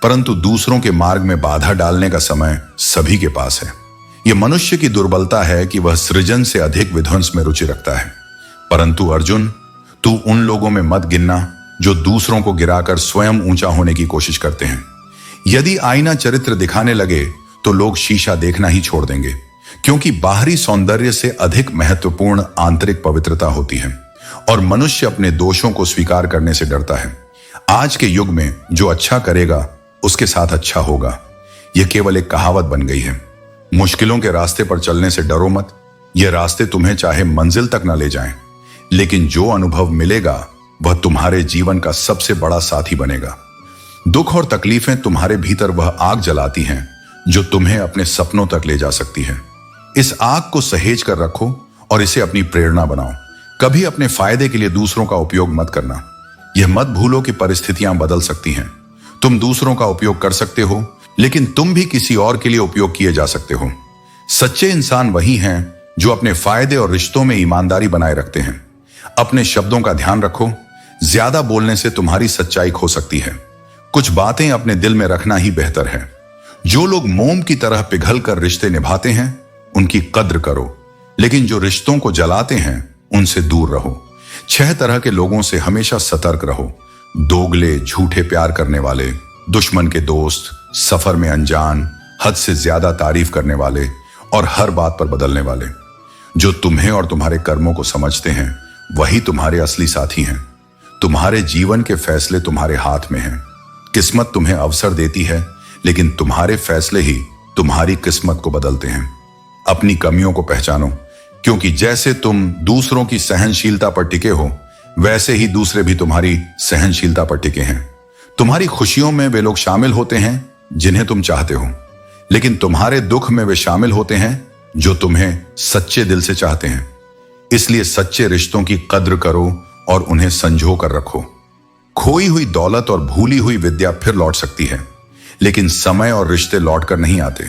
परंतु दूसरों के मार्ग में बाधा डालने का समय सभी के पास है। यह मनुष्य की दुर्बलता है कि वह सृजन से अधिक विध्वंस में रुचि रखता है। परंतु अर्जुन, तू उन लोगों में मत गिनना जो दूसरों को गिराकर स्वयं ऊंचा होने की कोशिश करते हैं। यदि आईना चरित्र दिखाने लगे तो लोग शीशा देखना ही छोड़ देंगे, क्योंकि बाहरी सौंदर्य से अधिक महत्वपूर्ण आंतरिक पवित्रता होती है और मनुष्य अपने दोषों को स्वीकार करने से डरता है। आज के युग में जो अच्छा करेगा उसके साथ अच्छा होगा, यह केवल एक कहावत बन गई है। मुश्किलों के रास्ते पर चलने से डरो मत। यह रास्ते तुम्हें चाहे मंजिल तक न ले जाएं, लेकिन जो अनुभव मिलेगा वह तुम्हारे जीवन का सबसे बड़ा साथी बनेगा। दुख और तकलीफें तुम्हारे भीतर वह आग जलाती हैं जो तुम्हें अपने सपनों तक ले जा सकती है। इस आग को सहेज कर रखो और इसे अपनी प्रेरणा बनाओ। कभी अपने फायदे के लिए दूसरों का उपयोग मत करना। यह मत भूलो कि परिस्थितियां बदल सकती हैं। तुम दूसरों का उपयोग कर सकते हो, लेकिन तुम भी किसी और के लिए उपयोग किए जा सकते हो। सच्चे इंसान वही हैं जो अपने फायदे और रिश्तों में ईमानदारी बनाए रखते हैं। अपने शब्दों का ध्यान रखो। ज्यादा बोलने से तुम्हारी सच्चाई खो सकती है। कुछ बातें अपने दिल में रखना ही बेहतर है। जो लोग मोम की तरह पिघल कर रिश्ते निभाते हैं उनकी कद्र करो, लेकिन जो रिश्तों को जलाते हैं उनसे दूर रहो। 6 तरह के लोगों से हमेशा सतर्क रहो। दोगले, झूठे प्यार करने वाले, दुश्मन के दोस्त, सफर में अनजान, हद से ज्यादा तारीफ करने वाले और हर बात पर बदलने वाले। जो तुम्हें और तुम्हारे कर्मों को समझते हैं वही तुम्हारे असली साथी हैं। तुम्हारे जीवन के फैसले तुम्हारे हाथ में हैं। किस्मत तुम्हें अवसर देती है, लेकिन तुम्हारे फैसले ही तुम्हारी किस्मत को बदलते हैं। अपनी कमियों को पहचानो, क्योंकि जैसे तुम दूसरों की सहनशीलता पर टिके हो वैसे ही दूसरे भी तुम्हारी सहनशीलता पर टिके हैं। तुम्हारी खुशियों में वे लोग शामिल होते हैं जिन्हें तुम चाहते हो, लेकिन तुम्हारे दुख में वे शामिल होते हैं जो तुम्हें सच्चे दिल से चाहते हैं। इसलिए सच्चे रिश्तों की कद्र करो और उन्हें संजो कर रखो। खोई हुई दौलत और भूली हुई विद्या फिर लौट सकती है, लेकिन समय और रिश्ते लौट कर नहीं आते।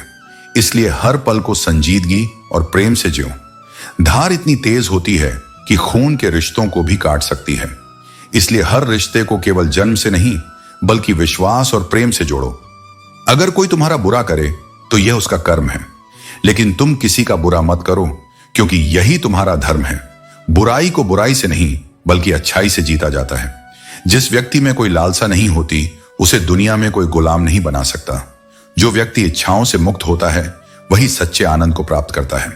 इसलिए हर पल को संजीदगी और प्रेम से जियो। धार इतनी तेज होती है कि खून के रिश्तों को भी काट सकती है। इसलिए हर रिश्ते को केवल जन्म से नहीं बल्कि विश्वास और प्रेम से जोड़ो। अगर कोई तुम्हारा बुरा करे तो यह उसका कर्म है, लेकिन तुम किसी का बुरा मत करो, क्योंकि यही तुम्हारा धर्म है। बुराई को बुराई से नहीं बल्कि अच्छाई से जीता जाता है। जिस व्यक्ति में कोई लालसा नहीं होती उसे दुनिया में कोई गुलाम नहीं बना सकता। जो व्यक्ति इच्छाओं से मुक्त होता है वही सच्चे आनंद को प्राप्त करता है।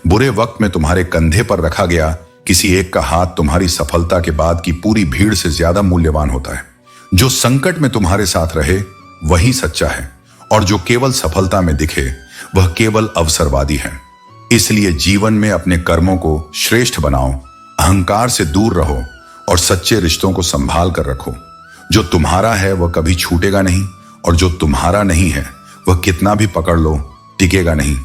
बुरे वक्त में तुम्हारे कंधे पर रखा गया किसी एक का हाथ तुम्हारी सफलता के बाद की पूरी भीड़ से ज्यादा मूल्यवान होता है। जो संकट में तुम्हारे साथ रहे वही सच्चा है, और जो केवल सफलता में दिखे वह केवल अवसरवादी है। इसलिए जीवन में अपने कर्मों को श्रेष्ठ बनाओ, अहंकार से दूर रहो और सच्चे रिश्तों को संभाल कर रखो। जो तुम्हारा है वह कभी छूटेगा नहीं, और जो तुम्हारा नहीं है वह कितना भी पकड़ लो टिकेगा नहीं।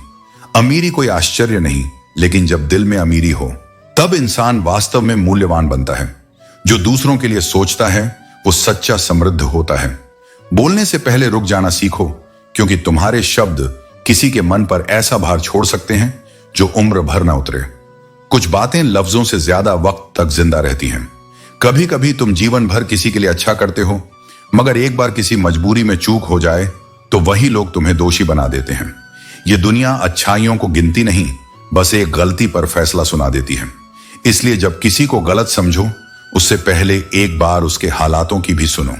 अमीरी कोई आश्चर्य नहीं, लेकिन जब दिल में अमीरी हो तब इंसान वास्तव में मूल्यवान बनता है। जो दूसरों के लिए सोचता है वो सच्चा समृद्ध होता है। बोलने से पहले रुक जाना सीखो, क्योंकि तुम्हारे शब्द किसी के मन पर ऐसा भार छोड़ सकते हैं जो उम्र भर ना उतरे। कुछ बातें लफ्जों से ज्यादा वक्त तक जिंदा रहती हैं। कभी कभी तुम जीवन भर किसी के लिए अच्छा करते हो, मगर एक बार किसी मजबूरी में चूक हो जाए तो वही लोग तुम्हें दोषी बना देते हैं। ये दुनिया अच्छाइयों को गिनती नहीं, बस एक गलती पर फैसला सुना देती है। इसलिए जब किसी को गलत समझो उससे पहले एक बार उसके हालातों की भी सुनो।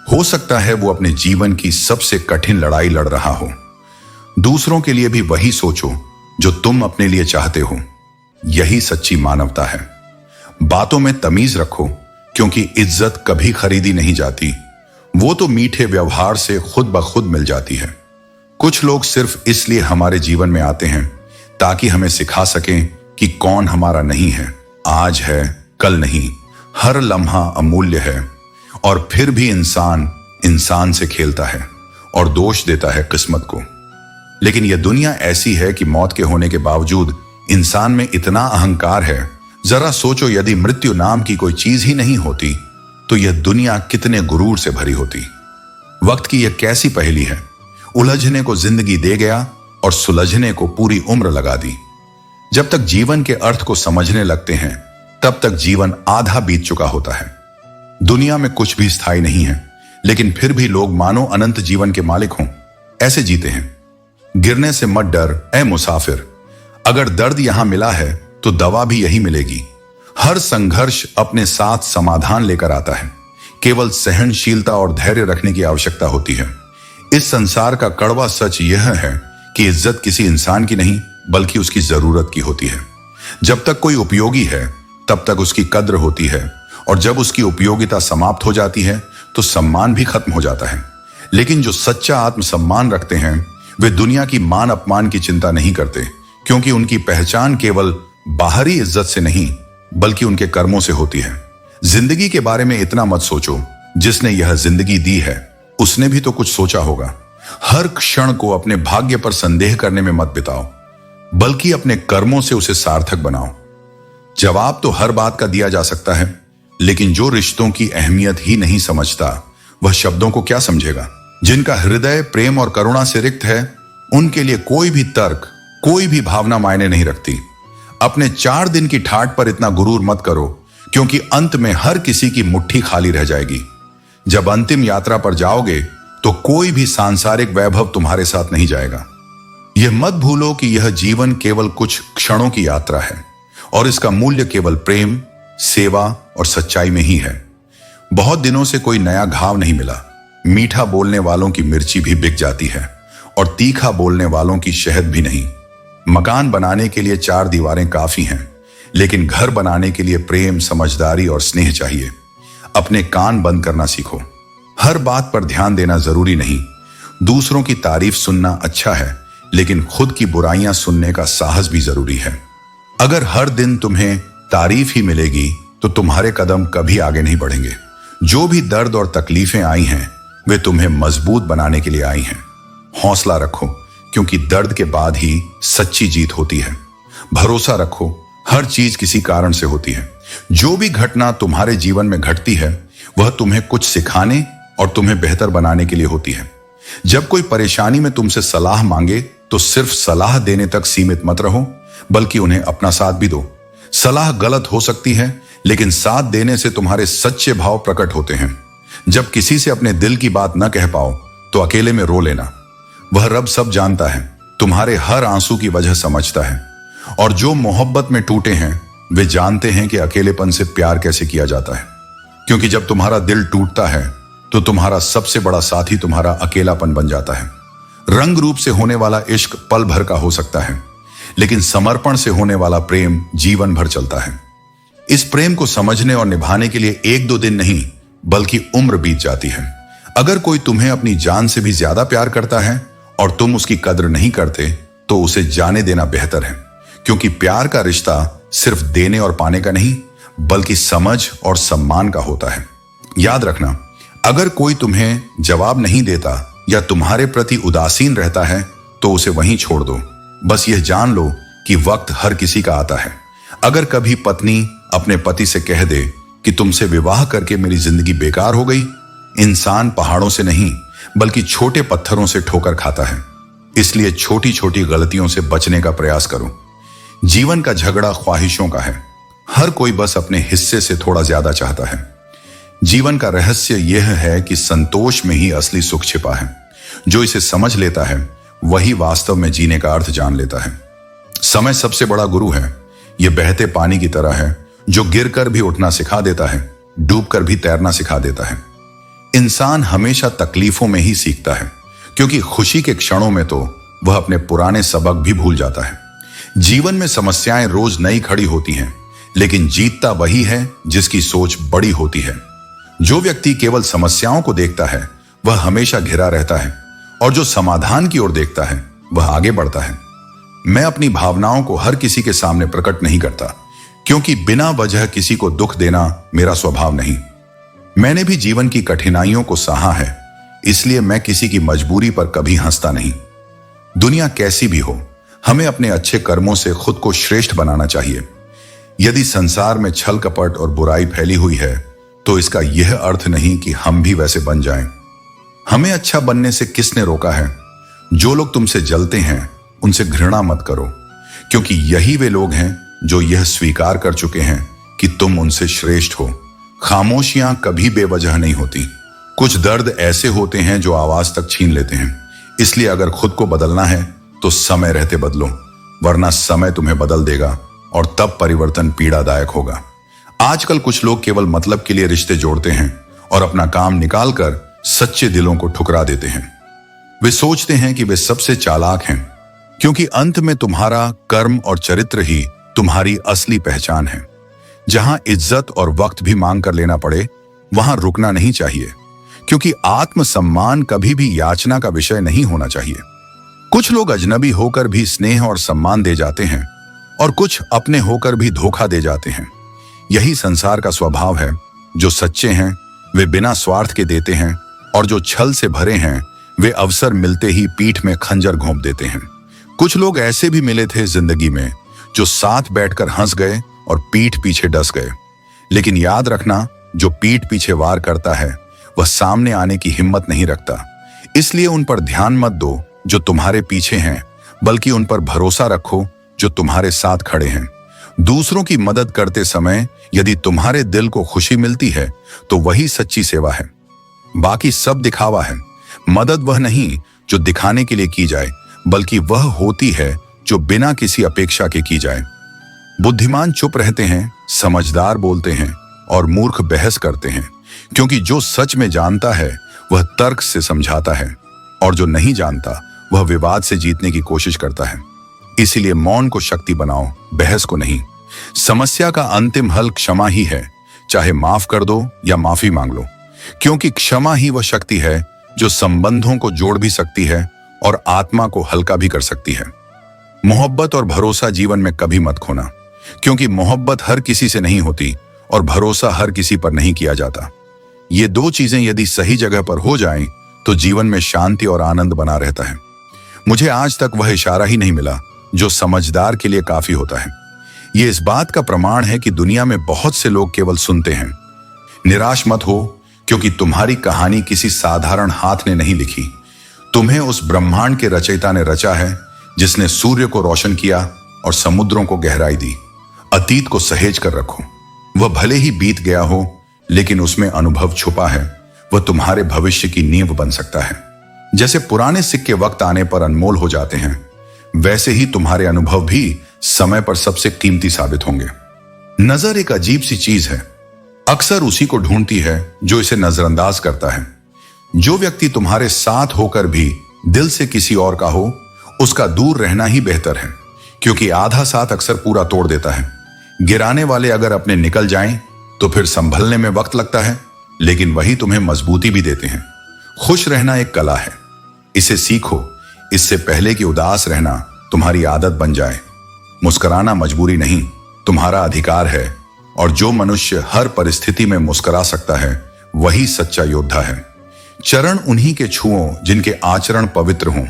हो सकता है वो अपने जीवन की सबसे कठिन लड़ाई लड़ रहा हो। दूसरों के लिए भी वही सोचो जो तुम अपने लिए चाहते हो। यही सच्ची मानवता है। बातों में तमीज रखो, क्योंकि इज्जत कभी खरीदी नहीं जाती, वो तो मीठे व्यवहार से खुद ब खुद मिल जाती है। कुछ लोग सिर्फ इसलिए हमारे जीवन में आते हैं ताकि हमें सिखा सकें कि कौन हमारा नहीं है। आज है, कल नहीं। हर लम्हा अमूल्य है। और फिर भी इंसान इंसान से खेलता है और दोष देता है किस्मत को। लेकिन यह दुनिया ऐसी है कि मौत के होने के बावजूद इंसान में इतना अहंकार है। जरा सोचो, यदि मृत्यु नाम की कोई चीज ही नहीं होती तो यह दुनिया कितने गुरूर से भरी होती। वक्त की यह कैसी पहेली है, उलझने को जिंदगी दे गया और सुलझने को पूरी उम्र लगा दी। जब तक जीवन के अर्थ को समझने लगते हैं तब तक जीवन आधा बीत चुका होता है। दुनिया में कुछ भी स्थायी नहीं है, लेकिन फिर भी लोग मानो अनंत जीवन के मालिक हों ऐसे जीते हैं। गिरने से मत डर ए मुसाफिर, अगर दर्द यहां मिला है तो दवा भी यही मिलेगी। हर संघर्ष अपने साथ समाधान लेकर आता है। केवल सहनशीलता और धैर्य रखने की आवश्यकता होती है। इस संसार का कड़वा सच यह है कि इज्जत किसी इंसान की नहीं बल्कि उसकी जरूरत की होती है। जब तक कोई उपयोगी है तब तक उसकी कद्र होती है, और जब उसकी उपयोगिता समाप्त हो जाती है तो सम्मान भी खत्म हो जाता है। लेकिन जो सच्चा आत्मसम्मान रखते हैं वे दुनिया की मान अपमान की चिंता नहीं करते, क्योंकि उनकी पहचान केवल बाहरी इज्जत से नहीं बल्कि उनके कर्मों से होती है। जिंदगी के बारे में इतना मत सोचो, जिसने यह जिंदगी दी है उसने भी तो कुछ सोचा होगा। हर क्षण को अपने भाग्य पर संदेह करने में मत बिताओ, बल्कि अपने कर्मों से उसे सार्थक बनाओ। जवाब तो हर बात का दिया जा सकता है, लेकिन जो रिश्तों की अहमियत ही नहीं समझता वह शब्दों को क्या समझेगा। जिनका हृदय प्रेम और करुणा से रिक्त है उनके लिए कोई भी तर्क, कोई भी भावना मायने नहीं रखती। अपने 4 दिन की ठाठ पर इतना गुरूर मत करो, क्योंकि अंत में हर किसी की मुट्ठी खाली रह जाएगी। जब अंतिम यात्रा पर जाओगे तो कोई भी सांसारिक वैभव तुम्हारे साथ नहीं जाएगा। यह मत भूलो कि यह जीवन केवल कुछ क्षणों की यात्रा है और इसका मूल्य केवल प्रेम, सेवा और सच्चाई में ही है। बहुत दिनों से कोई नया घाव नहीं मिला। मीठा बोलने वालों की मिर्ची भी बिक जाती है और तीखा बोलने वालों की शहद भी नहीं। मकान बनाने के लिए 4 दीवारें काफी हैं, लेकिन घर बनाने के लिए प्रेम, समझदारी और स्नेह चाहिए। अपने कान बंद करना सीखो। हर बात पर ध्यान देना जरूरी नहीं। दूसरों की तारीफ सुनना अच्छा है, लेकिन खुद की बुराइयां सुनने का साहस भी जरूरी है। अगर हर दिन तुम्हें तारीफ ही मिलेगी तो तुम्हारे कदम कभी आगे नहीं बढ़ेंगे। जो भी दर्द और तकलीफें आई हैं वे तुम्हें मजबूत बनाने के लिए आई हैं। हौसला रखो, क्योंकि दर्द के बाद ही सच्ची जीत होती है। भरोसा रखो, हर चीज किसी कारण से होती है। जो भी घटना तुम्हारे जीवन में घटती है वह तुम्हें कुछ सिखाने और तुम्हें बेहतर बनाने के लिए होती है। जब कोई परेशानी में तुमसे सलाह मांगे तो सिर्फ सलाह देने तक सीमित मत रहो, बल्कि उन्हें अपना साथ भी दो। सलाह गलत हो सकती है, लेकिन साथ देने से तुम्हारे सच्चे भाव प्रकट होते हैं। जब किसी से अपने दिल की बात न कह पाओ तो अकेले में रो लेना। वह रब सब जानता है, तुम्हारे हर आंसू की वजह समझता है। और जो मोहब्बत में टूटे हैं वे जानते हैं कि अकेलेपन से प्यार कैसे किया जाता है। क्योंकि जब तुम्हारा दिल टूटता है तो तुम्हारा सबसे बड़ा साथी तुम्हारा अकेलापन बन जाता है। रंग रूप से होने वाला इश्क पल भर का हो सकता है, लेकिन समर्पण से होने वाला प्रेम जीवन भर चलता है। इस प्रेम को समझने और निभाने के लिए 1-2 दिन नहीं बल्कि उम्र बीत जाती है। अगर कोई तुम्हें अपनी जान से भी ज्यादा प्यार करता है और तुम उसकी कद्र नहीं करते तो उसे जाने देना बेहतर है, क्योंकि प्यार का रिश्ता सिर्फ देने और पाने का नहीं बल्कि समझ और सम्मान का होता है। याद रखना, अगर कोई तुम्हें जवाब नहीं देता या तुम्हारे प्रति उदासीन रहता है तो उसे वहीं छोड़ दो। बस यह जान लो कि वक्त हर किसी का आता है। अगर कभी पत्नी अपने पति से कह दे कि तुमसे विवाह करके मेरी जिंदगी बेकार हो गई, इंसान पहाड़ों से नहीं बल्कि छोटे पत्थरों से ठोकर खाता है। इसलिए छोटी छोटी गलतियों से बचने का प्रयास करो। जीवन का झगड़ा ख्वाहिशों का है। हर कोई बस अपने हिस्से से थोड़ा ज्यादा चाहता है। जीवन का रहस्य यह है कि संतोष में ही असली सुख छिपा है। जो इसे समझ लेता है वही वास्तव में जीने का अर्थ जान लेता है। समय सबसे बड़ा गुरु है। यह बहते पानी की तरह है जो गिरकर भी उठना सिखा देता है, डूबकर भी तैरना सिखा देता है। इंसान हमेशा तकलीफों में ही सीखता है, क्योंकि खुशी के क्षणों में तो वह अपने पुराने सबक भी भूल जाता है। जीवन में समस्याएं रोज नई खड़ी होती हैं, लेकिन जीतता वही है जिसकी सोच बड़ी होती है। जो व्यक्ति केवल समस्याओं को देखता है वह हमेशा घिरा रहता है, और जो समाधान की ओर देखता है वह आगे बढ़ता है। मैं अपनी भावनाओं को हर किसी के सामने प्रकट नहीं करता, क्योंकि बिना वजह किसी को दुख देना मेरा स्वभाव नहीं। मैंने भी जीवन की कठिनाइयों को सहा है, इसलिए मैं किसी की मजबूरी पर कभी हंसता नहीं। दुनिया कैसी भी हो, हमें अपने अच्छे कर्मों से खुद को श्रेष्ठ बनाना चाहिए। यदि संसार में छल कपट और बुराई फैली हुई है, तो इसका यह अर्थ नहीं कि हम भी वैसे बन जाएं। हमें अच्छा बनने से किसने रोका है? जो लोग तुमसे जलते हैं उनसे घृणा मत करो, क्योंकि यही वे लोग हैं जो यह स्वीकार कर चुके हैं कि तुम उनसे श्रेष्ठ हो। खामोशियां कभी बेवजह नहीं होती। कुछ दर्द ऐसे होते हैं जो आवाज तक छीन लेते हैं। इसलिए अगर खुद को बदलना है तो समय रहते बदलो, वरना समय तुम्हें बदल देगा और तब परिवर्तन पीड़ादायक होगा। आजकल कुछ लोग केवल मतलब के लिए रिश्ते जोड़ते हैं और अपना काम निकालकर सच्चे दिलों को ठुकरा देते हैं। वे सोचते हैं कि वे सबसे चालाक हैं, क्योंकि अंत में तुम्हारा कर्म और चरित्र ही तुम्हारी असली पहचान है। जहां इज्जत और वक्त भी मांग कर लेना पड़े, वहां रुकना नहीं चाहिए, क्योंकि आत्मसम्मान कभी भी याचना का विषय नहीं होना चाहिए। कुछ लोग अजनबी होकर भी स्नेह और सम्मान दे जाते हैं, और कुछ अपने होकर भी धोखा दे जाते हैं। यही संसार का स्वभाव है। जो सच्चे हैं वे बिना स्वार्थ के देते हैं, और जो छल से भरे हैं वे अवसर मिलते ही पीठ में खंजर घोंप देते हैं। कुछ लोग ऐसे भी मिले थे जिंदगी में जो साथ बैठकर हंस गए और पीठ पीछे डस गए। लेकिन याद रखना, जो पीठ पीछे वार करता है वह सामने आने की हिम्मत नहीं रखता। इसलिए उन पर ध्यान मत दो जो तुम्हारे पीछे हैं, बल्कि उन पर भरोसा रखो जो तुम्हारे साथ खड़े हैं। दूसरों की मदद करते समय यदि तुम्हारे दिल को खुशी मिलती है तो वही सच्ची सेवा है। बाकी सब दिखावा है। मदद वह नहीं जो दिखाने के लिए की जाए, बल्कि वह होती है जो बिना किसी अपेक्षा के की जाए। बुद्धिमान चुप रहते हैं, समझदार बोलते हैं और मूर्ख बहस करते हैं, क्योंकि जो सच में जानता है वह तर्क से समझाता है, और जो नहीं जानता वह विवाद से जीतने की कोशिश करता है। इसीलिए मौन को शक्ति बनाओ, बहस को नहीं। समस्या का अंतिम हल क्षमा ही है, चाहे माफ कर दो या माफी मांग लो, क्योंकि क्षमा ही वह शक्ति है जो संबंधों को जोड़ भी सकती है और आत्मा को हल्का भी कर सकती है। मोहब्बत और भरोसा जीवन में कभी मत खोना, क्योंकि मोहब्बत हर किसी से नहीं होती और भरोसा हर किसी पर नहीं किया जाता। ये दो चीजें यदि सही जगह पर हो जाएं, तो जीवन में शांति और आनंद बना रहता है। मुझे आज तक वह इशारा ही नहीं मिला जो समझदार के लिए काफी होता है। ये इस बात का प्रमाण है कि दुनिया में बहुत से लोग केवल सुनते हैं। निराश मत हो, क्योंकि तुम्हारी कहानी किसी साधारण हाथ ने नहीं लिखी। तुम्हें उस ब्रह्मांड के रचयिता ने रचा है, जिसने सूर्य को रोशन किया और समुद्रों को गहराई दी। अतीत को सहेज कर रखो। वह भले ही बीत गया हो, लेकिन उसमें अनुभव छुपा है। वह तुम्हारे भविष्य की नींव बन सकता है। जैसे पुराने सिक्के वक्त आने पर अनमोल हो जाते हैं, वैसे ही तुम्हारे अनुभव भी समय पर सबसे कीमती साबित होंगे। नजर एक अजीब सी चीज है, अक्सर उसी को ढूंढती है जो इसे नजरअंदाज करता है। जो व्यक्ति तुम्हारे साथ होकर भी दिल से किसी और का हो, उसका दूर रहना ही बेहतर है, क्योंकि आधा साथ अक्सर पूरा तोड़ देता है। गिराने वाले अगर अपने निकल जाएं, तो फिर संभलने में वक्त लगता है, लेकिन वही तुम्हें मजबूती भी देते हैं। खुश रहना एक कला है, इसे सीखो, इससे पहले कि उदास रहना तुम्हारी आदत बन जाए। मुस्कुराना मजबूरी नहीं, तुम्हारा अधिकार है, और जो मनुष्य हर परिस्थिति में मुस्कुरा सकता है वही सच्चा योद्धा है। चरण उन्हीं के छुओ जिनके आचरण पवित्र हों,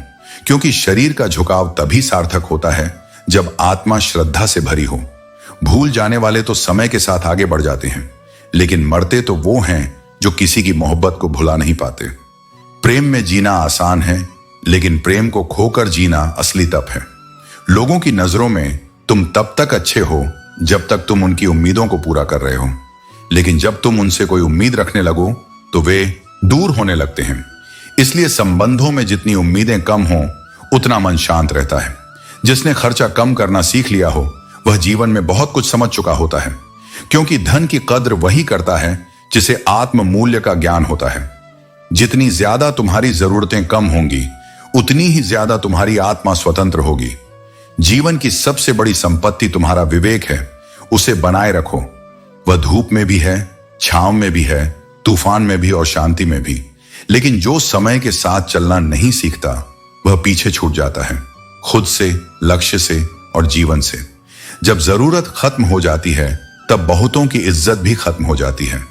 क्योंकि शरीर का झुकाव तभी सार्थक होता है जब आत्मा श्रद्धा से भरी हो। भूल जाने वाले तो समय के साथ आगे बढ़ जाते हैं, लेकिन मरते तो वो हैं जो किसी की मोहब्बत को भुला नहीं पाते। प्रेम में जीना आसान है, लेकिन प्रेम को खोकर जीना असली तप है। लोगों की नजरों में तुम तब तक अच्छे हो जब तक तुम उनकी उम्मीदों को पूरा कर रहे हो, लेकिन जब तुम उनसे कोई उम्मीद रखने लगो तो वे दूर होने लगते हैं। इसलिए संबंधों में जितनी उम्मीदें कम हो, उतना मन शांत रहता है। जिसने खर्चा कम करना सीख लिया हो, वह जीवन में बहुत कुछ समझ चुका होता है, क्योंकि धन की कद्र वही करता है जिसे आत्म मूल्य का ज्ञान होता है। जितनी ज्यादा तुम्हारी जरूरतें कम होंगी, उतनी ही ज्यादा तुम्हारी आत्मा स्वतंत्र होगी। जीवन की सबसे बड़ी संपत्ति तुम्हारा विवेक है, उसे बनाए रखो। वह धूप में भी है, छांव में भी है, तूफान में भी और शांति में भी। लेकिन जो समय के साथ चलना नहीं सीखता, वह पीछे छूट जाता है, खुद से, लक्ष्य से और जीवन से। जब जरूरत खत्म हो जाती है, तब बहुतों की इज्जत भी खत्म हो जाती है।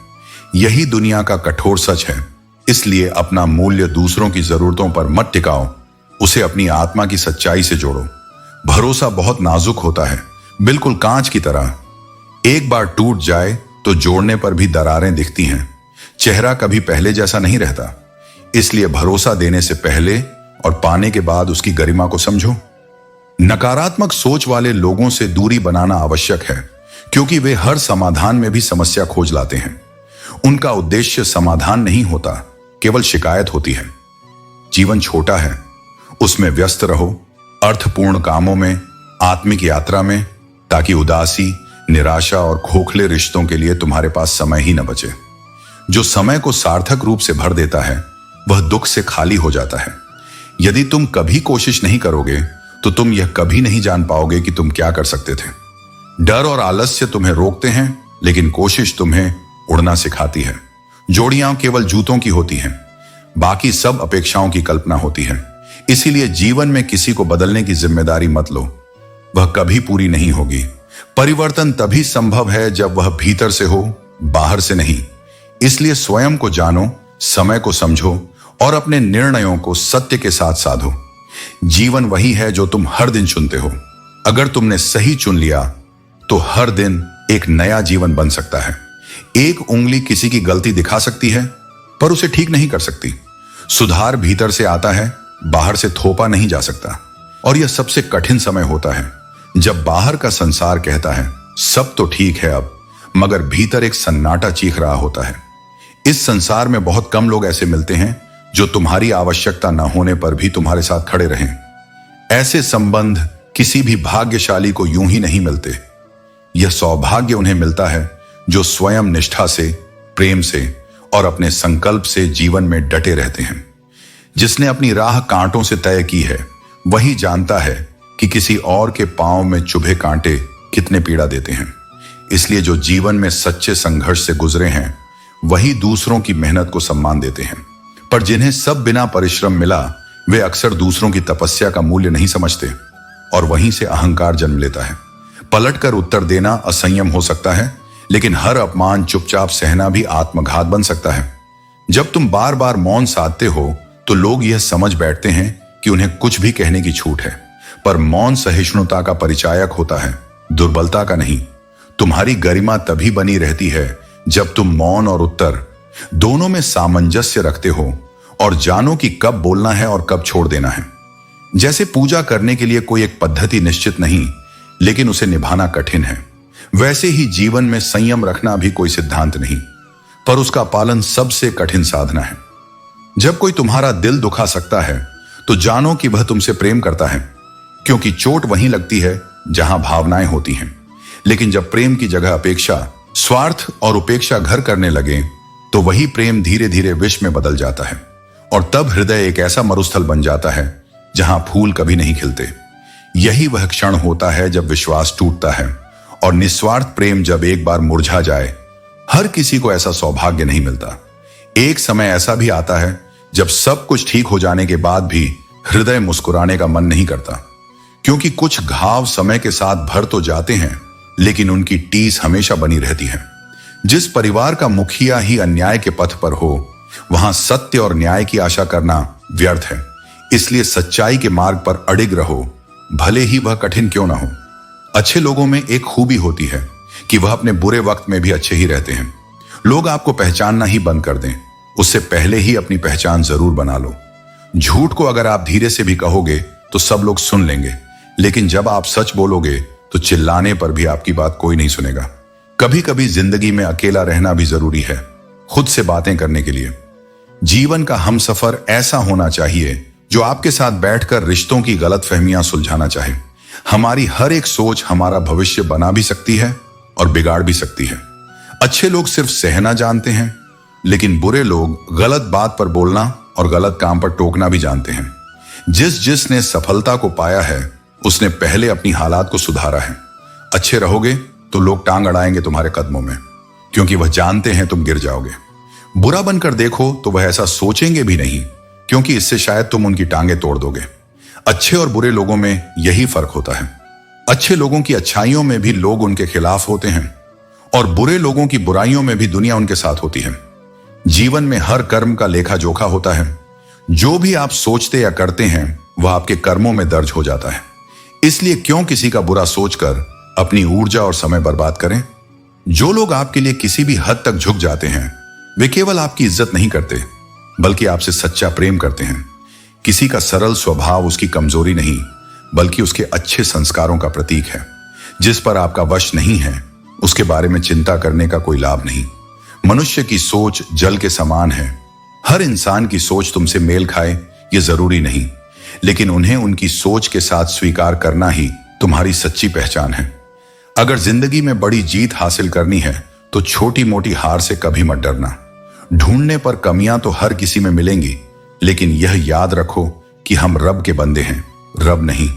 यही दुनिया का कठोर सच है। इसलिए अपना मूल्य दूसरों की जरूरतों पर मत टिकाओ, उसे अपनी आत्मा की सच्चाई से जोड़ो। भरोसा बहुत नाजुक होता है, बिल्कुल कांच की तरह। एक बार टूट जाए तो जोड़ने पर भी दरारें दिखती हैं। चेहरा कभी पहले जैसा नहीं रहता। इसलिए भरोसा देने से पहले और पाने के बाद उसकी गरिमा को समझो। नकारात्मक सोच वाले लोगों से दूरी बनाना आवश्यक है, क्योंकि वे हर समाधान में भी समस्या खोज लाते हैं। उनका उद्देश्य समाधान नहीं होता, केवल शिकायत होती है। जीवन छोटा है, उसमें व्यस्त रहो, अर्थपूर्ण कामों में, आत्मिक यात्रा में, ताकि उदासी, निराशा और खोखले रिश्तों के लिए तुम्हारे पास समय ही न बचे। जो समय को सार्थक रूप से भर देता है, वह दुख से खाली हो जाता है। यदि तुम कभी कोशिश नहीं करोगे, तो तुम यह कभी नहीं जान पाओगे कि तुम क्या कर सकते थे। डर और आलस्य तुम्हें रोकते हैं, लेकिन कोशिश तुम्हें उड़ना सिखाती है। जोड़ियां केवल जूतों की होती हैं, बाकी सब अपेक्षाओं की कल्पना होती है। इसीलिए जीवन में किसी को बदलने की जिम्मेदारी मत लो, वह कभी पूरी नहीं होगी। परिवर्तन तभी संभव है जब वह भीतर से हो, बाहर से नहीं। इसलिए स्वयं को जानो, समय को समझो और अपने निर्णयों को सत्य के साथ साधो। जीवन वही है जो तुम हर दिन चुनते हो। अगर तुमने सही चुन लिया, तो हर दिन एक नया जीवन बन सकता है। एक उंगली किसी की गलती दिखा सकती है, पर उसे ठीक नहीं कर सकती। सुधार भीतर से आता है, बाहर से थोपा नहीं जा सकता। और यह सबसे कठिन समय होता है, जब बाहर का संसार कहता है सब तो ठीक है अब, मगर भीतर एक सन्नाटा चीख रहा होता है। इस संसार में बहुत कम लोग ऐसे मिलते हैं जो तुम्हारी आवश्यकता न होने पर भी तुम्हारे साथ खड़े रहें। ऐसे संबंध किसी भी भाग्यशाली को यूं ही नहीं मिलते। यह सौभाग्य उन्हें मिलता है जो स्वयं निष्ठा से, प्रेम से और अपने संकल्प से जीवन में डटे रहते हैं। जिसने अपनी राह कांटों से तय की है, वही जानता है कि किसी और के पांव में चुभे कांटे कितने पीड़ा देते हैं। इसलिए जो जीवन में सच्चे संघर्ष से गुजरे हैं, वही दूसरों की मेहनत को सम्मान देते हैं। पर जिन्हें सब बिना परिश्रम मिला, वे अक्सर दूसरों की तपस्या का मूल्य नहीं समझते, और वहीं से अहंकार जन्म लेता है। पलटकर उत्तर देना असंयम हो सकता है, लेकिन हर अपमान चुपचाप सहना भी आत्मघात बन सकता है। जब तुम बार बार मौन साधते हो, तो लोग यह समझ बैठते हैं कि उन्हें कुछ भी कहने की छूट है। पर मौन सहिष्णुता का परिचायक होता है, दुर्बलता का नहीं। तुम्हारी गरिमा तभी बनी रहती है जब तुम मौन और उत्तर दोनों में सामंजस्य रखते हो और जानो कि कब बोलना है और कब छोड़ देना है। जैसे पूजा करने के लिए कोई एक पद्धति निश्चित नहीं, लेकिन उसे निभाना कठिन है, वैसे ही जीवन में संयम रखना भी कोई सिद्धांत नहीं, पर उसका पालन सबसे कठिन साधना है। जब कोई तुम्हारा दिल दुखा सकता है, तो जानो कि वह तुमसे प्रेम करता है, क्योंकि चोट वहीं लगती है जहां भावनाएं होती हैं। लेकिन जब प्रेम की जगह अपेक्षा, स्वार्थ और उपेक्षा घर करने लगे, तो वही प्रेम धीरे धीरे विष में बदल जाता है। और तब हृदय एक ऐसा मरुस्थल बन जाता है जहां फूल कभी नहीं खिलते। यही वह क्षण होता है जब विश्वास टूटता है, और निस्वार्थ प्रेम जब एक बार मुरझा जाए। हर किसी को ऐसा सौभाग्य नहीं मिलता। एक समय ऐसा भी आता है जब सब कुछ ठीक हो जाने के बाद भी हृदय मुस्कुराने का मन नहीं करता, क्योंकि कुछ घाव समय के साथ भर तो जाते हैं, लेकिन उनकी टीस हमेशा बनी रहती है। जिस परिवार का मुखिया ही अन्याय के पथ पर हो, वहां सत्य और न्याय की आशा करना व्यर्थ है। इसलिए सच्चाई के मार्ग पर अडिग रहो, भले ही वह कठिन क्यों ना हो। अच्छे लोगों में एक खूबी होती है कि वह अपने बुरे वक्त में भी अच्छे ही रहते हैं। लोग आपको पहचानना ही बंद कर दें, उससे पहले ही अपनी पहचान जरूर बना लो। झूठ को अगर आप धीरे से भी कहोगे तो सब लोग सुन लेंगे, लेकिन जब आप सच बोलोगे तो चिल्लाने पर भी आपकी बात कोई नहीं सुनेगा। कभी कभी जिंदगी में अकेला रहना भी जरूरी है, खुद से बातें करने के लिए। जीवन का हमसफर ऐसा होना चाहिए जो आपके साथ बैठकर रिश्तों की गलतफहमियां सुलझाना चाहे। हमारी हर एक सोच हमारा भविष्य बना भी सकती है और बिगाड़ भी सकती है। अच्छे लोग सिर्फ सहना जानते हैं, लेकिन बुरे लोग गलत बात पर बोलना और गलत काम पर टोकना भी जानते हैं। जिसने सफलता को पाया है उसने पहले अपनी हालात को सुधारा है। अच्छे रहोगे तो लोग टांग अड़ाएंगे तुम्हारे कदमों में, क्योंकि वह जानते हैं तुम गिर जाओगे। बुरा बनकर देखो तो वह ऐसा सोचेंगे भी नहीं, क्योंकि इससे शायद तुम उनकी टांगे तोड़ दोगे। अच्छे और बुरे लोगों में यही फर्क होता है। अच्छे लोगों की अच्छाइयों में भी लोग उनके खिलाफ होते हैं और बुरे लोगों की बुराइयों में भी दुनिया उनके साथ होती है। जीवन में हर कर्म का लेखा जोखा होता है। जो भी आप सोचते या करते हैं वह आपके कर्मों में दर्ज हो जाता है। इसलिए क्यों किसी का बुरा सोचकर अपनी ऊर्जा और समय बर्बाद करें। जो लोग आपके लिए किसी भी हद तक झुक जाते हैं वे केवल आपकी इज्जत नहीं करते बल्कि आपसे सच्चा प्रेम करते हैं। किसी का सरल स्वभाव उसकी कमजोरी नहीं बल्कि उसके अच्छे संस्कारों का प्रतीक है। जिस पर आपका वश नहीं है उसके बारे में चिंता करने का कोई लाभ नहीं। मनुष्य की सोच जल के समान है। हर इंसान की सोच तुमसे मेल खाए ये जरूरी नहीं, लेकिन उन्हें उनकी सोच के साथ स्वीकार करना ही तुम्हारी सच्ची पहचान है। अगर जिंदगी में बड़ी जीत हासिल करनी है तो छोटी मोटी हार से कभी मत डरना। ढूंढने पर कमियां तो हर किसी में मिलेंगी, लेकिन यह याद रखो कि हम रब के बंदे हैं, रब नहीं।